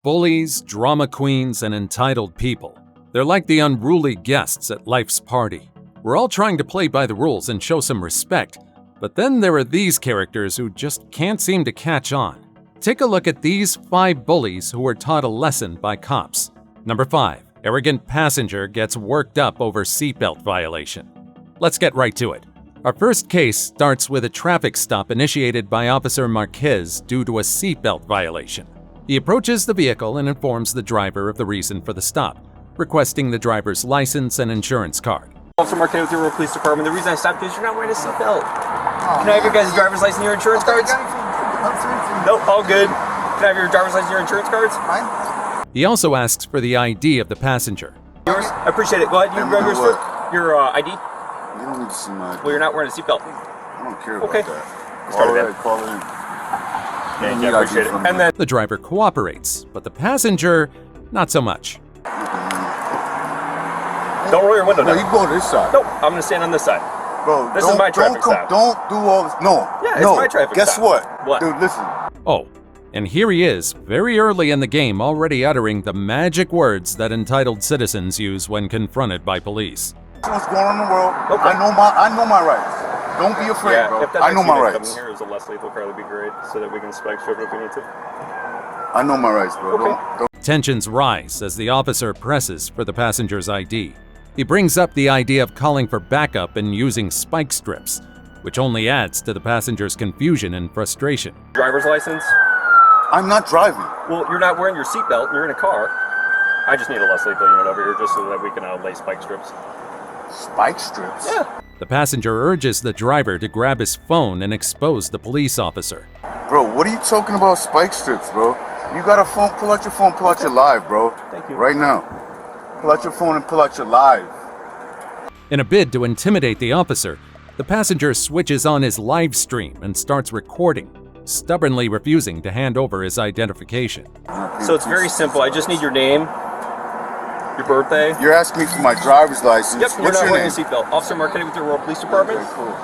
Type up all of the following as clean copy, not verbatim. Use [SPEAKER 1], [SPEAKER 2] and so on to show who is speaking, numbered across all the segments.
[SPEAKER 1] Bullies, drama queens, and entitled people. They're like the unruly guests at life's party. We're all trying to play by the rules and show some respect, but then there are these characters who just can't seem to catch on. Take a look at these 5 bullies who were taught a lesson by cops. Number 5. Arrogant passenger gets worked up over seatbelt violation. Let's get right to it. Our first case starts with a traffic stop initiated by Officer Marquez due to a seatbelt violation. He approaches the vehicle and informs the driver of the reason for the stop, requesting the driver's license and insurance card.
[SPEAKER 2] Officer Marquez with the Rural Police Department. The reason I stopped is you're not wearing a seatbelt. Can I have your guys' driver's license and your insurance cards? Nope, all good. Can I have your driver's license and your insurance cards?
[SPEAKER 3] Fine.
[SPEAKER 1] He also asks for the ID of the passenger.
[SPEAKER 2] Yours? I appreciate it. Go ahead. You grab yours first. Your ID?
[SPEAKER 3] You don't need to see my ID.
[SPEAKER 2] Well, you're not wearing a seatbelt.
[SPEAKER 3] I don't care about that.
[SPEAKER 2] Call it in. Thank you, I appreciate it. And then
[SPEAKER 1] The driver cooperates, but the passenger, not so much.
[SPEAKER 2] don't roll your window
[SPEAKER 3] No,
[SPEAKER 2] down.
[SPEAKER 3] you go to this side.
[SPEAKER 2] Nope, I'm gonna stand on this side.
[SPEAKER 3] Bro,
[SPEAKER 2] This is my traffic stop.
[SPEAKER 3] Don't do all this. No.
[SPEAKER 2] Yeah, it's
[SPEAKER 3] no.
[SPEAKER 2] my traffic
[SPEAKER 3] Guess
[SPEAKER 2] stop.
[SPEAKER 3] what?
[SPEAKER 2] What?
[SPEAKER 3] Dude, listen.
[SPEAKER 1] Oh, and here he is, very early in the game, already uttering the magic words that entitled citizens use when confronted by police.
[SPEAKER 3] What's going on in the world?
[SPEAKER 2] Okay.
[SPEAKER 3] I know my rights. Don't be afraid,
[SPEAKER 2] Yeah,
[SPEAKER 3] bro.
[SPEAKER 2] if that
[SPEAKER 3] I know
[SPEAKER 2] next
[SPEAKER 3] my
[SPEAKER 2] unit
[SPEAKER 3] rights.
[SPEAKER 2] coming here is a less lethal car, that'd be great, so that we can spike strip it if we need to.
[SPEAKER 3] I know my rights, bro.
[SPEAKER 2] Okay.
[SPEAKER 3] Don't.
[SPEAKER 1] Tensions rise as the officer presses for the passenger's ID. He brings up the idea of calling for backup and using spike strips, which only adds to the passenger's confusion and frustration.
[SPEAKER 2] Driver's license?
[SPEAKER 3] I'm not driving.
[SPEAKER 2] Well, you're not wearing your seatbelt, you're in a car. I just need a less lethal unit over here just so that we can lay spike strips.
[SPEAKER 3] Spike strips?
[SPEAKER 2] Yeah.
[SPEAKER 1] The passenger urges the driver to grab his phone and expose the police officer.
[SPEAKER 3] Bro, what are you talking about spike strips, bro? You got a phone, pull out your phone, pull out your live, bro.
[SPEAKER 2] Thank you.
[SPEAKER 3] Right now. Pull out your phone and pull out your live.
[SPEAKER 1] In a bid to intimidate the officer, the passenger switches on his live stream and starts recording, stubbornly refusing to hand over his identification.
[SPEAKER 2] So it's very simple. I just need your name, your birthday.
[SPEAKER 3] You're asking me for my driver's license.
[SPEAKER 2] Yep, you're
[SPEAKER 3] What's
[SPEAKER 2] not
[SPEAKER 3] your
[SPEAKER 2] wearing
[SPEAKER 3] name?
[SPEAKER 2] a seatbelt. Officer Marquez with the Rural Police Department.
[SPEAKER 3] Okay, cool.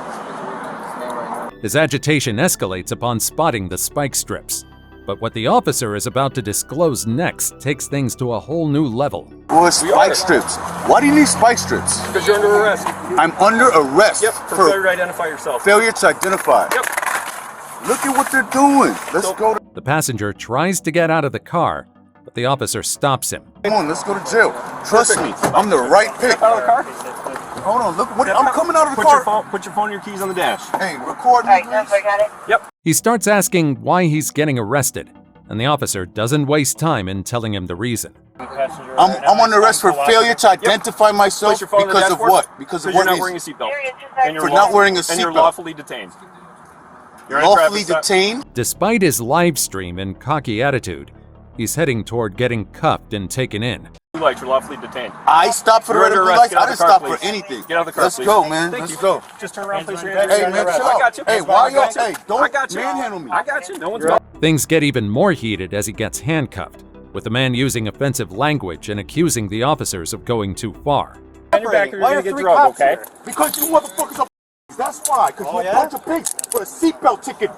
[SPEAKER 1] His agitation escalates upon spotting the spike strips. But what the officer is about to disclose next takes things to a whole new level.
[SPEAKER 3] Well, it's
[SPEAKER 2] We
[SPEAKER 3] spike
[SPEAKER 2] are.
[SPEAKER 3] strips. Why do you need spike strips?
[SPEAKER 2] Because you're under arrest.
[SPEAKER 3] I'm under arrest
[SPEAKER 2] Yep, for failure to identify yourself.
[SPEAKER 3] failure to identify.
[SPEAKER 2] Yep.
[SPEAKER 3] Look at what they're doing. Let's
[SPEAKER 2] So-
[SPEAKER 3] go to.
[SPEAKER 1] The passenger tries to get out of the car, but the officer stops him.
[SPEAKER 3] Come on, let's go to jail. Trust me, I'm the right pick.
[SPEAKER 2] Out of the car?
[SPEAKER 3] Hold on, look. What, I'm coming out of the car.
[SPEAKER 2] Put your phone and your keys on the dash.
[SPEAKER 3] Hey, record me,
[SPEAKER 4] Alright,
[SPEAKER 3] please.
[SPEAKER 4] yes, I got it.
[SPEAKER 2] Yep.
[SPEAKER 1] He starts asking why he's getting arrested, and the officer doesn't waste time in telling him the reason.
[SPEAKER 3] I'm under arrest for failure to identify myself
[SPEAKER 2] Place your phone on the
[SPEAKER 3] because of
[SPEAKER 2] dashboard.
[SPEAKER 3] what? Because of
[SPEAKER 2] you're
[SPEAKER 3] what
[SPEAKER 2] not
[SPEAKER 3] reason?
[SPEAKER 2] wearing a seatbelt.
[SPEAKER 4] Period,
[SPEAKER 2] And you're
[SPEAKER 3] For not wearing a
[SPEAKER 2] And you're
[SPEAKER 3] seatbelt.
[SPEAKER 2] lawfully detained. You're on a
[SPEAKER 3] Lawfully
[SPEAKER 2] traffic stop.
[SPEAKER 3] detained?
[SPEAKER 1] Despite his live stream and cocky attitude, he's heading toward getting cuffed and taken in.
[SPEAKER 2] Blue lights, you're lawfully detained.
[SPEAKER 3] I stopped for the
[SPEAKER 2] You're
[SPEAKER 3] red
[SPEAKER 2] under
[SPEAKER 3] and blue
[SPEAKER 2] arrest.
[SPEAKER 3] lights.
[SPEAKER 2] Get out
[SPEAKER 3] I
[SPEAKER 2] of
[SPEAKER 3] didn't
[SPEAKER 2] the car,
[SPEAKER 3] stop for
[SPEAKER 2] please.
[SPEAKER 3] anything.
[SPEAKER 2] Get out of the car,
[SPEAKER 3] Let's
[SPEAKER 2] please.
[SPEAKER 3] go, man.
[SPEAKER 2] Thank
[SPEAKER 3] Let's
[SPEAKER 2] you.
[SPEAKER 3] go.
[SPEAKER 2] Just turn around, place your
[SPEAKER 3] Hey,
[SPEAKER 2] hands on
[SPEAKER 3] man,
[SPEAKER 2] your
[SPEAKER 3] chill
[SPEAKER 2] I
[SPEAKER 3] out.
[SPEAKER 2] got you.
[SPEAKER 3] Hey, why y'all? Hey,
[SPEAKER 2] I
[SPEAKER 3] don't
[SPEAKER 2] got you.
[SPEAKER 3] manhandle me.
[SPEAKER 2] I got you. No one's got
[SPEAKER 1] Things get even more heated as he gets handcuffed, with the man using offensive language and accusing the officers of going too far.
[SPEAKER 2] on your back or you're
[SPEAKER 3] Why
[SPEAKER 2] gonna
[SPEAKER 3] are
[SPEAKER 2] get
[SPEAKER 3] three
[SPEAKER 2] drugged,
[SPEAKER 3] cops
[SPEAKER 2] okay?
[SPEAKER 3] here? Because you motherfuckers are. That's why. Because you're a bunch of pigs for a seatbelt ticket.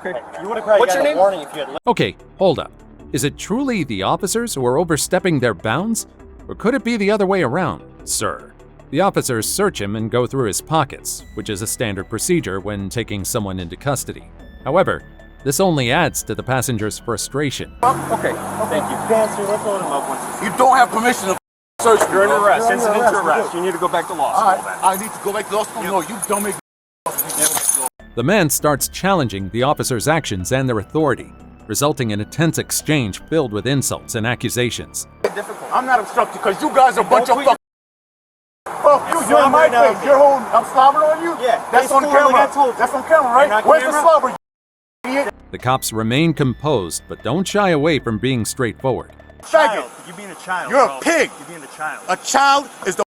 [SPEAKER 5] You would have probably
[SPEAKER 2] What's
[SPEAKER 5] got
[SPEAKER 2] your
[SPEAKER 5] a
[SPEAKER 2] name?
[SPEAKER 5] warning if you had left.
[SPEAKER 1] Okay, hold up. Is it truly the officers who are overstepping their bounds? Or could it be the other way around, sir? The officers search him and go through his pockets, which is a standard procedure when taking someone into custody. However, this only adds to the passenger's frustration.
[SPEAKER 2] Okay, thank you.
[SPEAKER 5] Dancer, let's load him up once.
[SPEAKER 3] You don't have permission to search me.
[SPEAKER 2] You're under
[SPEAKER 3] bro.
[SPEAKER 2] arrest.
[SPEAKER 3] You're under
[SPEAKER 2] Incident to
[SPEAKER 3] you
[SPEAKER 2] arrest.
[SPEAKER 3] do.
[SPEAKER 2] You need to go back to law
[SPEAKER 3] All
[SPEAKER 2] school
[SPEAKER 3] right,
[SPEAKER 2] then.
[SPEAKER 3] I need to go back to law school. No, you don't make.
[SPEAKER 1] The man starts challenging the officers' actions and their authority, resulting in a tense exchange filled with insults and accusations.
[SPEAKER 3] I'm not obstructing because you guys are a bunch of
[SPEAKER 5] put
[SPEAKER 3] fuck. Bro, you're in my
[SPEAKER 5] right now.
[SPEAKER 3] face. You're holding. I'm slobbering on you.
[SPEAKER 5] Yeah,
[SPEAKER 3] that's
[SPEAKER 5] it's
[SPEAKER 3] on
[SPEAKER 5] cool,
[SPEAKER 3] camera.
[SPEAKER 5] like I told you.
[SPEAKER 3] That's on camera,
[SPEAKER 5] You're
[SPEAKER 3] right?
[SPEAKER 5] not
[SPEAKER 3] Where's the
[SPEAKER 5] camera?
[SPEAKER 3] slobber? You idiot.
[SPEAKER 1] The cops remain composed but don't shy away from being straightforward.
[SPEAKER 3] Faggot.
[SPEAKER 5] You being a child.
[SPEAKER 3] You're a
[SPEAKER 5] bro.
[SPEAKER 3] pig.
[SPEAKER 5] You being a child.
[SPEAKER 3] A child is the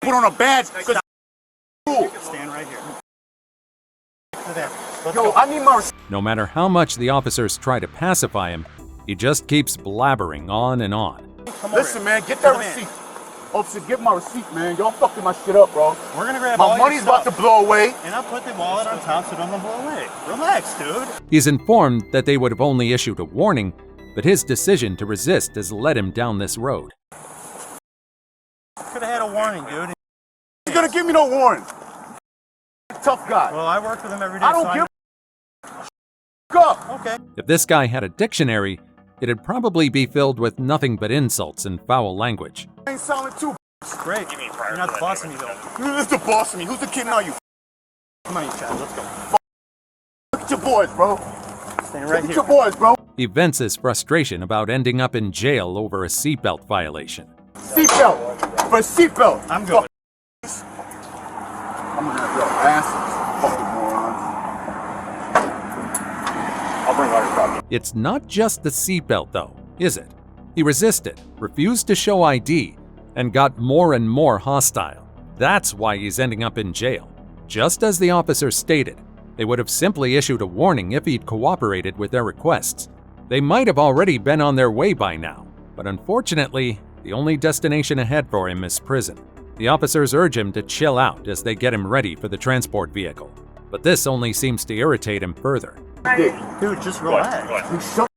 [SPEAKER 3] put on a badge because cool.
[SPEAKER 5] Stand right here. Let's
[SPEAKER 3] Yo,
[SPEAKER 5] go.
[SPEAKER 3] I need my receipt.
[SPEAKER 1] No matter how much the officers try to pacify him, he just keeps blabbering on and on.
[SPEAKER 5] Come over
[SPEAKER 3] Listen,
[SPEAKER 5] here.
[SPEAKER 3] man, get that
[SPEAKER 5] Come in.
[SPEAKER 3] receipt. Officer, get my receipt, man. Y'all fucking my shit up, bro.
[SPEAKER 5] We're gonna grab all
[SPEAKER 3] My
[SPEAKER 5] your
[SPEAKER 3] money's about to
[SPEAKER 5] stuff.
[SPEAKER 3] blow away.
[SPEAKER 5] And I'll put the wallet on top so it doesn't blow away. Relax, dude.
[SPEAKER 1] He's informed that they would have only issued a warning, but his decision to resist has led him down this road.
[SPEAKER 5] Could have had a warning, dude.
[SPEAKER 3] He's gonna give me no warning. Tough guy.
[SPEAKER 5] Well, I work with him every day.
[SPEAKER 3] I don't give up.
[SPEAKER 5] Okay.
[SPEAKER 1] If this guy had a dictionary, it'd probably be filled with nothing but insults and foul language.
[SPEAKER 3] I ain't sounding too.
[SPEAKER 5] Great. You're not the boss of me, though.
[SPEAKER 3] Who's the boss of me? Who's the kid now? You
[SPEAKER 5] Come on, you child. Let's go.
[SPEAKER 3] look at your boys, bro.
[SPEAKER 5] Staying
[SPEAKER 3] Look
[SPEAKER 5] right
[SPEAKER 3] at
[SPEAKER 5] here.
[SPEAKER 3] your boys, bro.
[SPEAKER 1] He vents his frustration about ending up in jail over a seatbelt violation.
[SPEAKER 3] Seatbelt. For a seatbelt.
[SPEAKER 5] I'm good.
[SPEAKER 3] I'm gonna have your asses. Fucking morons. I'll bring water copy.
[SPEAKER 1] It's not just the seatbelt, though, is it? He resisted, refused to show ID, and got more and more hostile. That's why he's ending up in jail. Just as the officers stated, they would have simply issued a warning if he'd cooperated with their requests. They might have already been on their way by now, but unfortunately, the only destination ahead for him is prison. The officers urge him to chill out as they get him ready for the transport vehicle, but this only seems to irritate him further.
[SPEAKER 5] Dude, just relax.
[SPEAKER 3] You shut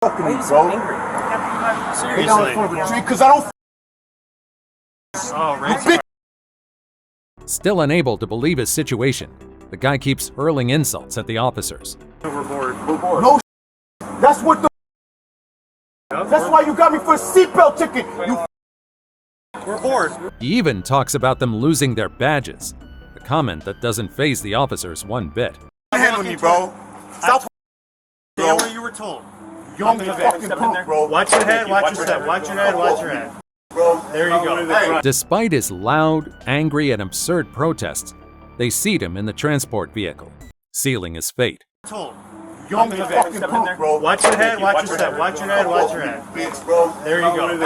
[SPEAKER 3] fucking me, bro.
[SPEAKER 5] Seriously.
[SPEAKER 3] Because I don't.
[SPEAKER 5] Oh, right.
[SPEAKER 1] Still unable to believe his situation, the guy keeps hurling insults at the officers.
[SPEAKER 5] Overboard.
[SPEAKER 3] No. That's what the. That's why you got me for a seatbelt ticket. You.
[SPEAKER 5] We're bored.
[SPEAKER 1] He even talks about them losing their badges, a comment that doesn't faze the officers one bit.
[SPEAKER 3] Handle me, bro. Stop.
[SPEAKER 5] Stay where you were told.
[SPEAKER 3] Young fucking punk, bro.
[SPEAKER 5] Watch your head, watch your step. Watch your head, watch your head.
[SPEAKER 3] Bro.
[SPEAKER 5] There you go.
[SPEAKER 3] Hey.
[SPEAKER 1] Despite his loud, angry, and absurd protests, they seat him in the transport vehicle, sealing his fate.
[SPEAKER 5] Told.
[SPEAKER 3] Young fucking punk, bro.
[SPEAKER 5] Watch your head, watch your step. Watch your head, watch your head.
[SPEAKER 3] Bitch, bro.
[SPEAKER 5] There you go.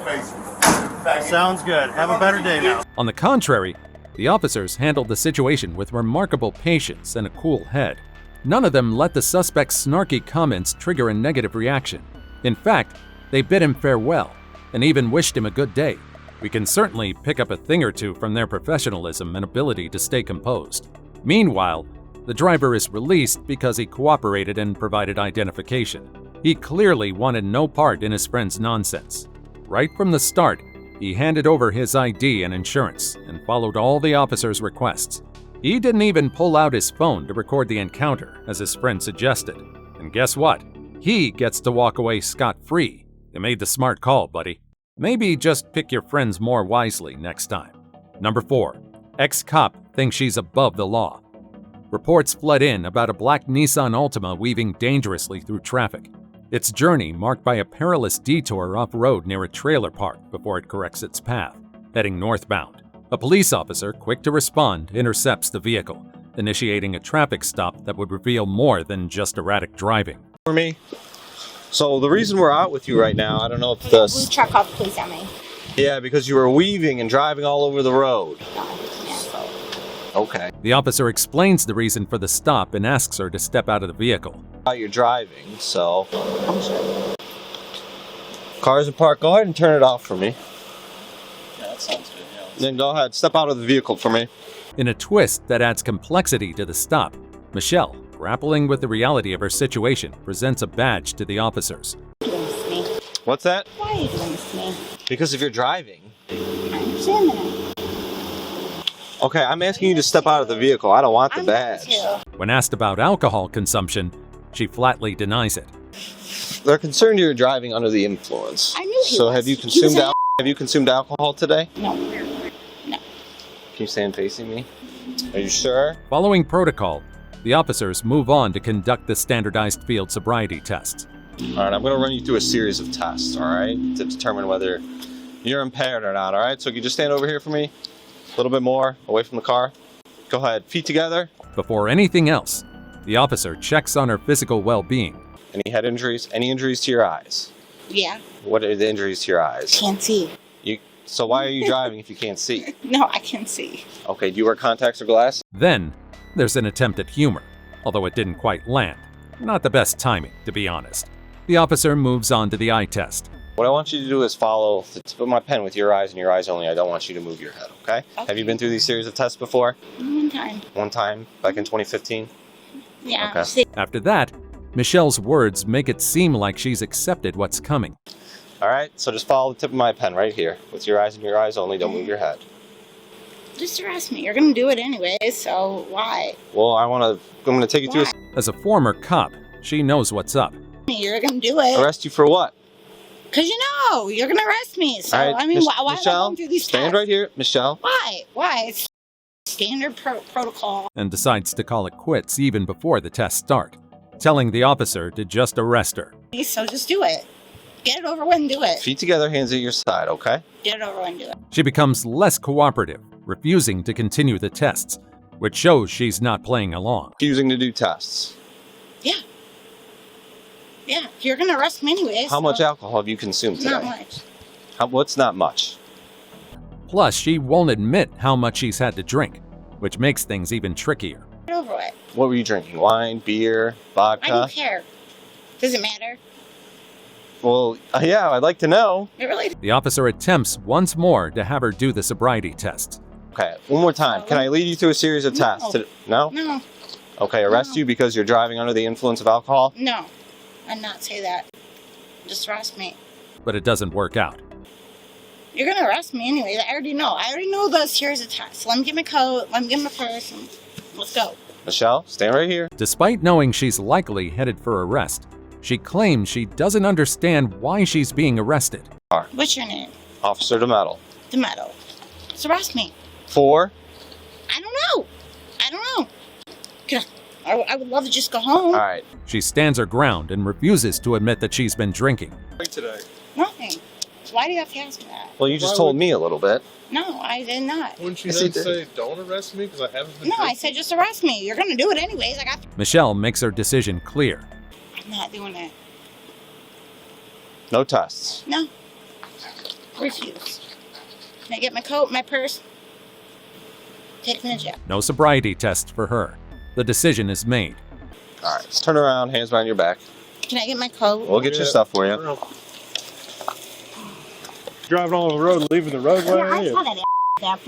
[SPEAKER 3] Hey.
[SPEAKER 5] Sounds good. Have a better day now.
[SPEAKER 1] On the contrary, the officers handled the situation with remarkable patience and a cool head. None of them let the suspect's snarky comments trigger a negative reaction. In fact, they bid him farewell and even wished him a good day. We can certainly pick up a thing or two from their professionalism and ability to stay composed. Meanwhile, the driver is released because he cooperated and provided identification. He clearly wanted no part in his friend's nonsense. Right from the start, he handed over his ID and insurance and followed all the officers' requests. He didn't even pull out his phone to record the encounter, as his friend suggested. And guess what? He gets to walk away scot-free. You made the smart call, buddy. Maybe just pick your friends more wisely next time. Number 4. Ex-cop thinks she's above the law. Reports flood in about a black Nissan Altima weaving dangerously through traffic. Its journey marked by a perilous detour off-road near a trailer park before it corrects its path, heading northbound. A police officer, quick to respond, intercepts the vehicle, initiating a traffic stop that would reveal more than just erratic driving.
[SPEAKER 4] For me. So the reason we're out with you right now, I don't know if
[SPEAKER 6] Blue
[SPEAKER 4] this...
[SPEAKER 6] truck off, please, at me.
[SPEAKER 4] Yeah, because you were weaving and driving all over the road.
[SPEAKER 6] No, he's an asshole.
[SPEAKER 4] Okay.
[SPEAKER 1] The officer explains the reason for the stop and asks her to step out of the vehicle.
[SPEAKER 4] You're driving, so...
[SPEAKER 6] I'm sure.
[SPEAKER 4] Cars are parked. Go ahead and turn it off for me.
[SPEAKER 5] Yeah, that sounds good. Yeah.
[SPEAKER 4] Then go ahead, step out of the vehicle for me.
[SPEAKER 1] In a twist that adds complexity to the stop, Michelle, grappling with the reality of her situation, presents a badge to the officers.
[SPEAKER 6] Why are you doing this to me?
[SPEAKER 4] What's that?
[SPEAKER 6] Why are you doing this to me?
[SPEAKER 4] Because if you're driving...
[SPEAKER 6] I understand that.
[SPEAKER 4] Okay, I'm asking you to step out of the vehicle. I don't want the
[SPEAKER 6] I'm not
[SPEAKER 4] badge.
[SPEAKER 6] to.
[SPEAKER 1] When asked about alcohol consumption, she flatly denies it.
[SPEAKER 4] They're concerned you're driving under the influence.
[SPEAKER 6] I knew he
[SPEAKER 4] So
[SPEAKER 6] was.
[SPEAKER 4] have you
[SPEAKER 6] He was
[SPEAKER 4] consumed
[SPEAKER 6] a-
[SPEAKER 4] have you consumed alcohol today?
[SPEAKER 6] No.
[SPEAKER 4] Can you stand facing me? Are you sure?
[SPEAKER 1] Following protocol, the officers move on to conduct the standardized field sobriety tests.
[SPEAKER 4] All right, I'm going to run you through a series of tests, all right, to determine whether you're impaired or not, all right? So can you just stand over here for me? A little bit more, away from the car. Go ahead, feet together.
[SPEAKER 1] Before anything else, the officer checks on her physical well-being.
[SPEAKER 4] Any head injuries? Any injuries to your eyes?
[SPEAKER 6] Yeah.
[SPEAKER 4] What are the injuries to your eyes?
[SPEAKER 6] Can't see.
[SPEAKER 4] So why are you driving if you can't see?
[SPEAKER 6] No, I can see.
[SPEAKER 4] Okay, do you wear contacts or glasses?
[SPEAKER 1] Then, there's an attempt at humor, although it didn't quite land. Not the best timing, to be honest. The officer moves on to the eye test.
[SPEAKER 4] What I want you to do is follow the tip of my pen with your eyes and your eyes only. I don't want you to move your head, okay? Have you been through these series of tests before?
[SPEAKER 6] One time.
[SPEAKER 4] One time, back in 2015?
[SPEAKER 6] Yeah.
[SPEAKER 4] Okay.
[SPEAKER 6] See,
[SPEAKER 1] After that, Michelle's words make it seem like she's accepted what's coming.
[SPEAKER 4] All right, so just follow the tip of my pen right here. With your eyes and your eyes only, don't move your head.
[SPEAKER 6] Just arrest me. You're gonna do it anyway, so why?
[SPEAKER 4] Well, I'm gonna take you through
[SPEAKER 1] As a former cop, she knows what's up.
[SPEAKER 6] You're gonna do it.
[SPEAKER 4] arrest you for what?
[SPEAKER 6] Cause you know you're gonna arrest me. So
[SPEAKER 4] All right,
[SPEAKER 6] I mean, why am I
[SPEAKER 4] Michelle,
[SPEAKER 6] going through these
[SPEAKER 4] stand
[SPEAKER 6] tests?
[SPEAKER 4] right here, Michelle.
[SPEAKER 6] Why? Why? It's standard protocol.
[SPEAKER 1] And decides to call it quits even before the tests start, telling the officer to just arrest her.
[SPEAKER 6] So just do it. Get it over with and do it.
[SPEAKER 4] Feet together, hands at your side, okay?
[SPEAKER 6] Get it over with and do it.
[SPEAKER 1] She becomes less cooperative, refusing to continue the tests, which shows she's not playing along.
[SPEAKER 4] Refusing to do tests.
[SPEAKER 6] Yeah. Yeah. You're gonna arrest me anyway.
[SPEAKER 4] How much alcohol have you consumed today?
[SPEAKER 6] Not much.
[SPEAKER 4] What's not much?
[SPEAKER 1] Plus, she won't admit how much she's had to drink, which makes things even trickier.
[SPEAKER 6] Get over it.
[SPEAKER 4] What were you drinking? Wine, beer,
[SPEAKER 6] I
[SPEAKER 4] vodka?
[SPEAKER 6] don't care. Does it matter?
[SPEAKER 4] Well, yeah, I'd like to know.
[SPEAKER 6] It really.
[SPEAKER 1] The officer attempts once more to have her do the sobriety test.
[SPEAKER 4] Okay, one more time. Can I lead you through a series of
[SPEAKER 6] No.
[SPEAKER 4] tests? No?
[SPEAKER 6] No.
[SPEAKER 4] Okay, arrest
[SPEAKER 6] No.
[SPEAKER 4] you because you're driving under the influence of alcohol?
[SPEAKER 6] No. I'd not say that. Just arrest me.
[SPEAKER 1] But it doesn't work out.
[SPEAKER 6] You're gonna arrest me anyway. I already know. I already know the series of tests. Let me get my coat. Let me get my purse. And let's go.
[SPEAKER 4] Michelle, stand right here.
[SPEAKER 1] Despite knowing she's likely headed for arrest, she claims she doesn't understand why she's being arrested.
[SPEAKER 6] What's your name?
[SPEAKER 4] Officer DeMetal.
[SPEAKER 6] The metal. Just arrest me.
[SPEAKER 4] For?
[SPEAKER 6] I don't know. I don't know. Can I would love to just go home.
[SPEAKER 4] All right.
[SPEAKER 1] She stands her ground and refuses to admit that she's been drinking.
[SPEAKER 5] Today.
[SPEAKER 6] Nothing. Why do you have to ask me that?
[SPEAKER 4] Well, you just told me a little bit.
[SPEAKER 6] No, I did not.
[SPEAKER 5] Wouldn't you
[SPEAKER 4] Yes,
[SPEAKER 5] then
[SPEAKER 4] he did.
[SPEAKER 5] say, don't arrest me because I haven't been
[SPEAKER 6] No, I
[SPEAKER 5] drinking?
[SPEAKER 6] said just arrest me. You're gonna do it anyways. I got.
[SPEAKER 1] Michelle makes her decision clear.
[SPEAKER 6] I'm not doing it.
[SPEAKER 4] No tests.
[SPEAKER 6] No. Refuse. Can I get my coat, my purse? Take me to jail.
[SPEAKER 1] No sobriety test for her. The decision is made.
[SPEAKER 4] All right, let's turn around, hands behind your back.
[SPEAKER 6] Can I get my coat?
[SPEAKER 4] We'll get your stuff for you.
[SPEAKER 5] Driving all over the road, leaving the roadway.
[SPEAKER 6] I saw that.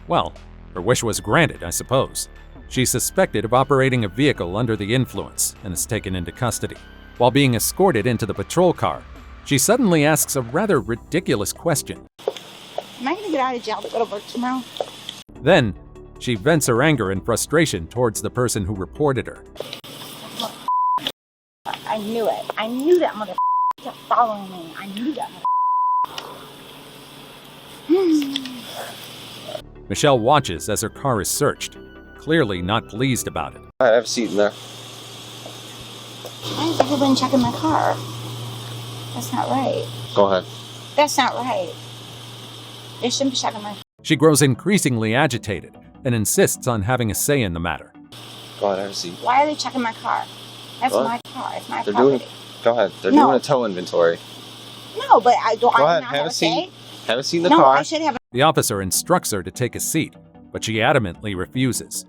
[SPEAKER 1] Well, her wish was granted, I suppose. She's suspected of operating a vehicle under the influence and is taken into custody. While being escorted into the patrol car, she suddenly asks a rather ridiculous question.
[SPEAKER 6] Am I gonna get out of jail to go to work tomorrow?
[SPEAKER 1] Then, she vents her anger and frustration towards the person who reported her.
[SPEAKER 6] I knew it. I knew that mother kept following me. I knew that mother.
[SPEAKER 1] Michelle watches as her car is searched, clearly not pleased about it.
[SPEAKER 4] All right, have a seat in there.
[SPEAKER 6] Why is everyone checking my car? That's not right.
[SPEAKER 4] Go ahead.
[SPEAKER 6] That's not right. They shouldn't be checking my car.
[SPEAKER 1] She grows increasingly agitated and insists on having a say in the matter.
[SPEAKER 4] Go ahead, have a seat.
[SPEAKER 6] Why are they checking my car? That's
[SPEAKER 4] What?
[SPEAKER 6] my car. It's my
[SPEAKER 4] They're
[SPEAKER 6] property.
[SPEAKER 4] doing. Go ahead. They're
[SPEAKER 6] No.
[SPEAKER 4] doing a tow inventory.
[SPEAKER 6] No, but I do.
[SPEAKER 4] Go
[SPEAKER 6] I
[SPEAKER 4] ahead,
[SPEAKER 6] not
[SPEAKER 4] have
[SPEAKER 6] have
[SPEAKER 4] a
[SPEAKER 6] a say.
[SPEAKER 4] seat. Have a seat in the
[SPEAKER 6] No,
[SPEAKER 4] car.
[SPEAKER 6] I should have.
[SPEAKER 1] The officer instructs her to take a seat, but she adamantly refuses.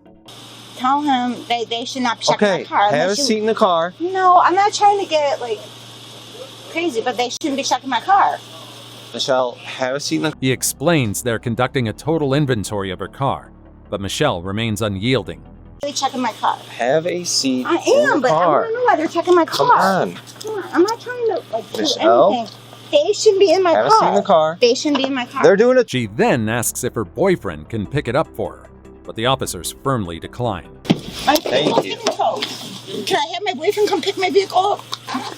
[SPEAKER 6] Tell him they should not be checking
[SPEAKER 4] Okay,
[SPEAKER 6] my car.
[SPEAKER 4] have a
[SPEAKER 6] unless you-
[SPEAKER 4] seat in the car.
[SPEAKER 6] No, I'm not trying to get like crazy, but they shouldn't be checking my car.
[SPEAKER 4] Michelle, have a seat in the
[SPEAKER 1] He explains they're conducting a total inventory of her car, but Michelle remains unyielding.
[SPEAKER 6] They checking my car.
[SPEAKER 4] Have a seat
[SPEAKER 6] I
[SPEAKER 4] in
[SPEAKER 6] am,
[SPEAKER 4] the
[SPEAKER 6] but I
[SPEAKER 4] car.
[SPEAKER 6] want to know why they're checking my
[SPEAKER 4] Come
[SPEAKER 6] car.
[SPEAKER 4] on.
[SPEAKER 6] Come on, I'm not trying to like do
[SPEAKER 4] Michelle?
[SPEAKER 6] anything. They shouldn't be in my
[SPEAKER 4] Have a
[SPEAKER 6] car.
[SPEAKER 4] seat in the car.
[SPEAKER 6] They shouldn't be in my car.
[SPEAKER 4] They're doing it.
[SPEAKER 1] She then asks if her boyfriend can pick it up for her, but the officers firmly decline.
[SPEAKER 6] My
[SPEAKER 4] Thank
[SPEAKER 6] vehicle's
[SPEAKER 4] you.
[SPEAKER 6] getting towed. Can I have my boyfriend come pick my vehicle up?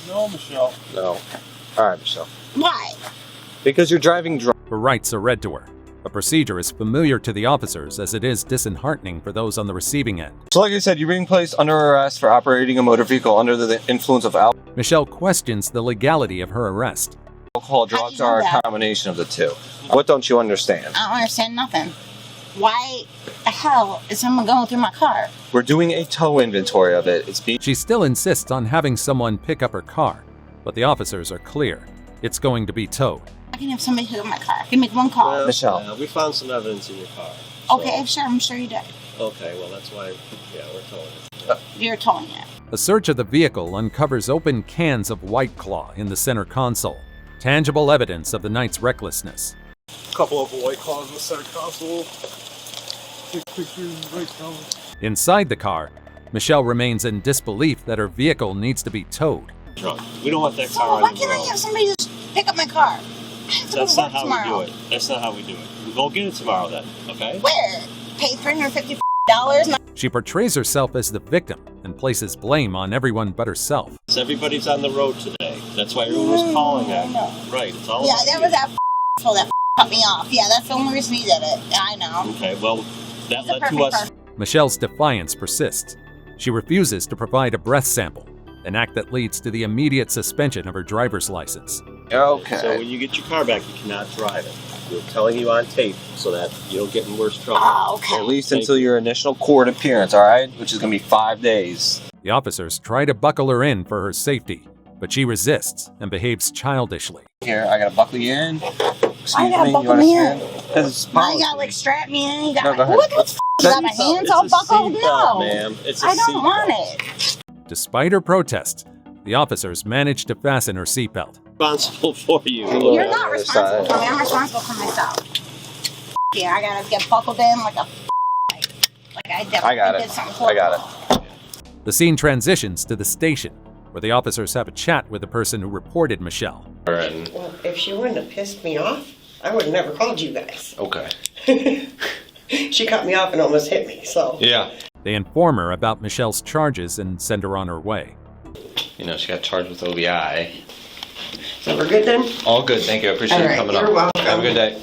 [SPEAKER 5] No, Michelle.
[SPEAKER 4] No. All right, Michelle.
[SPEAKER 6] Why?
[SPEAKER 4] Because you're driving drunk.
[SPEAKER 1] Her rights are read to her. A procedure is familiar to the officers as it is disheartening for those on the receiving end.
[SPEAKER 4] So like I said, you're being placed under arrest for operating a motor vehicle under the influence of
[SPEAKER 1] Michelle questions the legality of her arrest.
[SPEAKER 4] alcohol.
[SPEAKER 6] How do you
[SPEAKER 4] Drugs
[SPEAKER 6] know
[SPEAKER 4] are a
[SPEAKER 6] that?
[SPEAKER 4] combination of the two. What don't you understand?
[SPEAKER 6] I don't understand nothing. Why the hell is someone going through my car?
[SPEAKER 4] We're doing a tow inventory of it. It's being
[SPEAKER 1] She still insists on having someone pick up her car, but the officers are clear. It's going to be towed.
[SPEAKER 6] I can have somebody pick up my car. I can make one call.
[SPEAKER 4] Michelle.
[SPEAKER 7] We found some evidence in your car. so-
[SPEAKER 6] Okay, sure, I'm sure you did.
[SPEAKER 7] Okay, well, that's why, yeah, we're towing it.
[SPEAKER 6] You're towing it.
[SPEAKER 1] A search of the vehicle uncovers open cans of White Claw in the center console, tangible evidence of the night's recklessness.
[SPEAKER 5] Couple of White Claws in the center console. Take pictures, White Claws.
[SPEAKER 1] Inside the car, Michelle remains in disbelief that her vehicle needs to be towed.
[SPEAKER 7] Truck. We don't want that
[SPEAKER 6] So
[SPEAKER 7] car
[SPEAKER 6] why
[SPEAKER 7] on the
[SPEAKER 6] can't I
[SPEAKER 7] road.
[SPEAKER 6] have somebody just pick up my car? I have to
[SPEAKER 7] That's
[SPEAKER 6] go
[SPEAKER 7] not
[SPEAKER 6] to
[SPEAKER 7] how
[SPEAKER 6] work tomorrow.
[SPEAKER 7] we do it. That's not how we do it. We'll go get it tomorrow then, okay?
[SPEAKER 6] Where? Pay $350?
[SPEAKER 1] She portrays herself as the victim and places blame on everyone but herself.
[SPEAKER 7] So everybody's on the road today. That's why everyone was calling at you. Right, it's all
[SPEAKER 6] Yeah,
[SPEAKER 7] about
[SPEAKER 6] that
[SPEAKER 7] you.
[SPEAKER 6] was that asshole that cut me off. Yeah, that's the only reason he did it. Yeah, I know.
[SPEAKER 7] Okay, well, that
[SPEAKER 6] He's a
[SPEAKER 7] led to
[SPEAKER 6] perfect
[SPEAKER 7] us.
[SPEAKER 6] person.
[SPEAKER 1] Michelle's defiance persists. She refuses to provide a breath sample, an act that leads to the immediate suspension of her driver's license.
[SPEAKER 3] Okay.
[SPEAKER 7] So when you get your car back, you cannot drive it. We're telling you on tape so that you don't get in worse trouble.
[SPEAKER 6] Oh, okay.
[SPEAKER 4] At least until your initial court appearance, all right? Which is going to be 5 days.
[SPEAKER 1] The officers try to buckle her in for her safety, but she resists and behaves childishly.
[SPEAKER 4] Here, I got to buckle you in. Excuse
[SPEAKER 6] Why you gotta
[SPEAKER 4] me,
[SPEAKER 6] buckle
[SPEAKER 4] you
[SPEAKER 6] me in?
[SPEAKER 4] understand? Because it's
[SPEAKER 6] Why
[SPEAKER 4] policy.
[SPEAKER 6] you gotta like strap me in? You
[SPEAKER 4] No,
[SPEAKER 6] got
[SPEAKER 4] go ahead.
[SPEAKER 6] look at this. You got my hands all buckled? No.
[SPEAKER 7] Ma'am. It's a
[SPEAKER 6] I don't
[SPEAKER 7] seatbelt.
[SPEAKER 6] want it.
[SPEAKER 1] Despite her protest, the officers manage to fasten her seatbelt.
[SPEAKER 7] Responsible for you.
[SPEAKER 6] You're not responsible for me. I'm responsible for myself. Yeah, I gotta get buckled in like a like I definitely
[SPEAKER 4] I got
[SPEAKER 6] did
[SPEAKER 4] it.
[SPEAKER 6] something
[SPEAKER 4] I got
[SPEAKER 6] horrible.
[SPEAKER 4] it.
[SPEAKER 1] The scene transitions to the station, where the officers have a chat with the person who reported Michelle.
[SPEAKER 8] Well, if she wouldn't have pissed me off, I would have never called you guys.
[SPEAKER 4] Okay.
[SPEAKER 8] She cut me off and almost hit me, so.
[SPEAKER 4] Yeah.
[SPEAKER 1] They inform her about Michelle's charges and send her on her way.
[SPEAKER 4] You know, she got charged with OBI.
[SPEAKER 8] So we're good then?
[SPEAKER 4] All good, thank you. I appreciate
[SPEAKER 8] All
[SPEAKER 4] you
[SPEAKER 8] right,
[SPEAKER 4] coming
[SPEAKER 8] you're
[SPEAKER 4] up.
[SPEAKER 8] welcome.
[SPEAKER 4] Have a good day.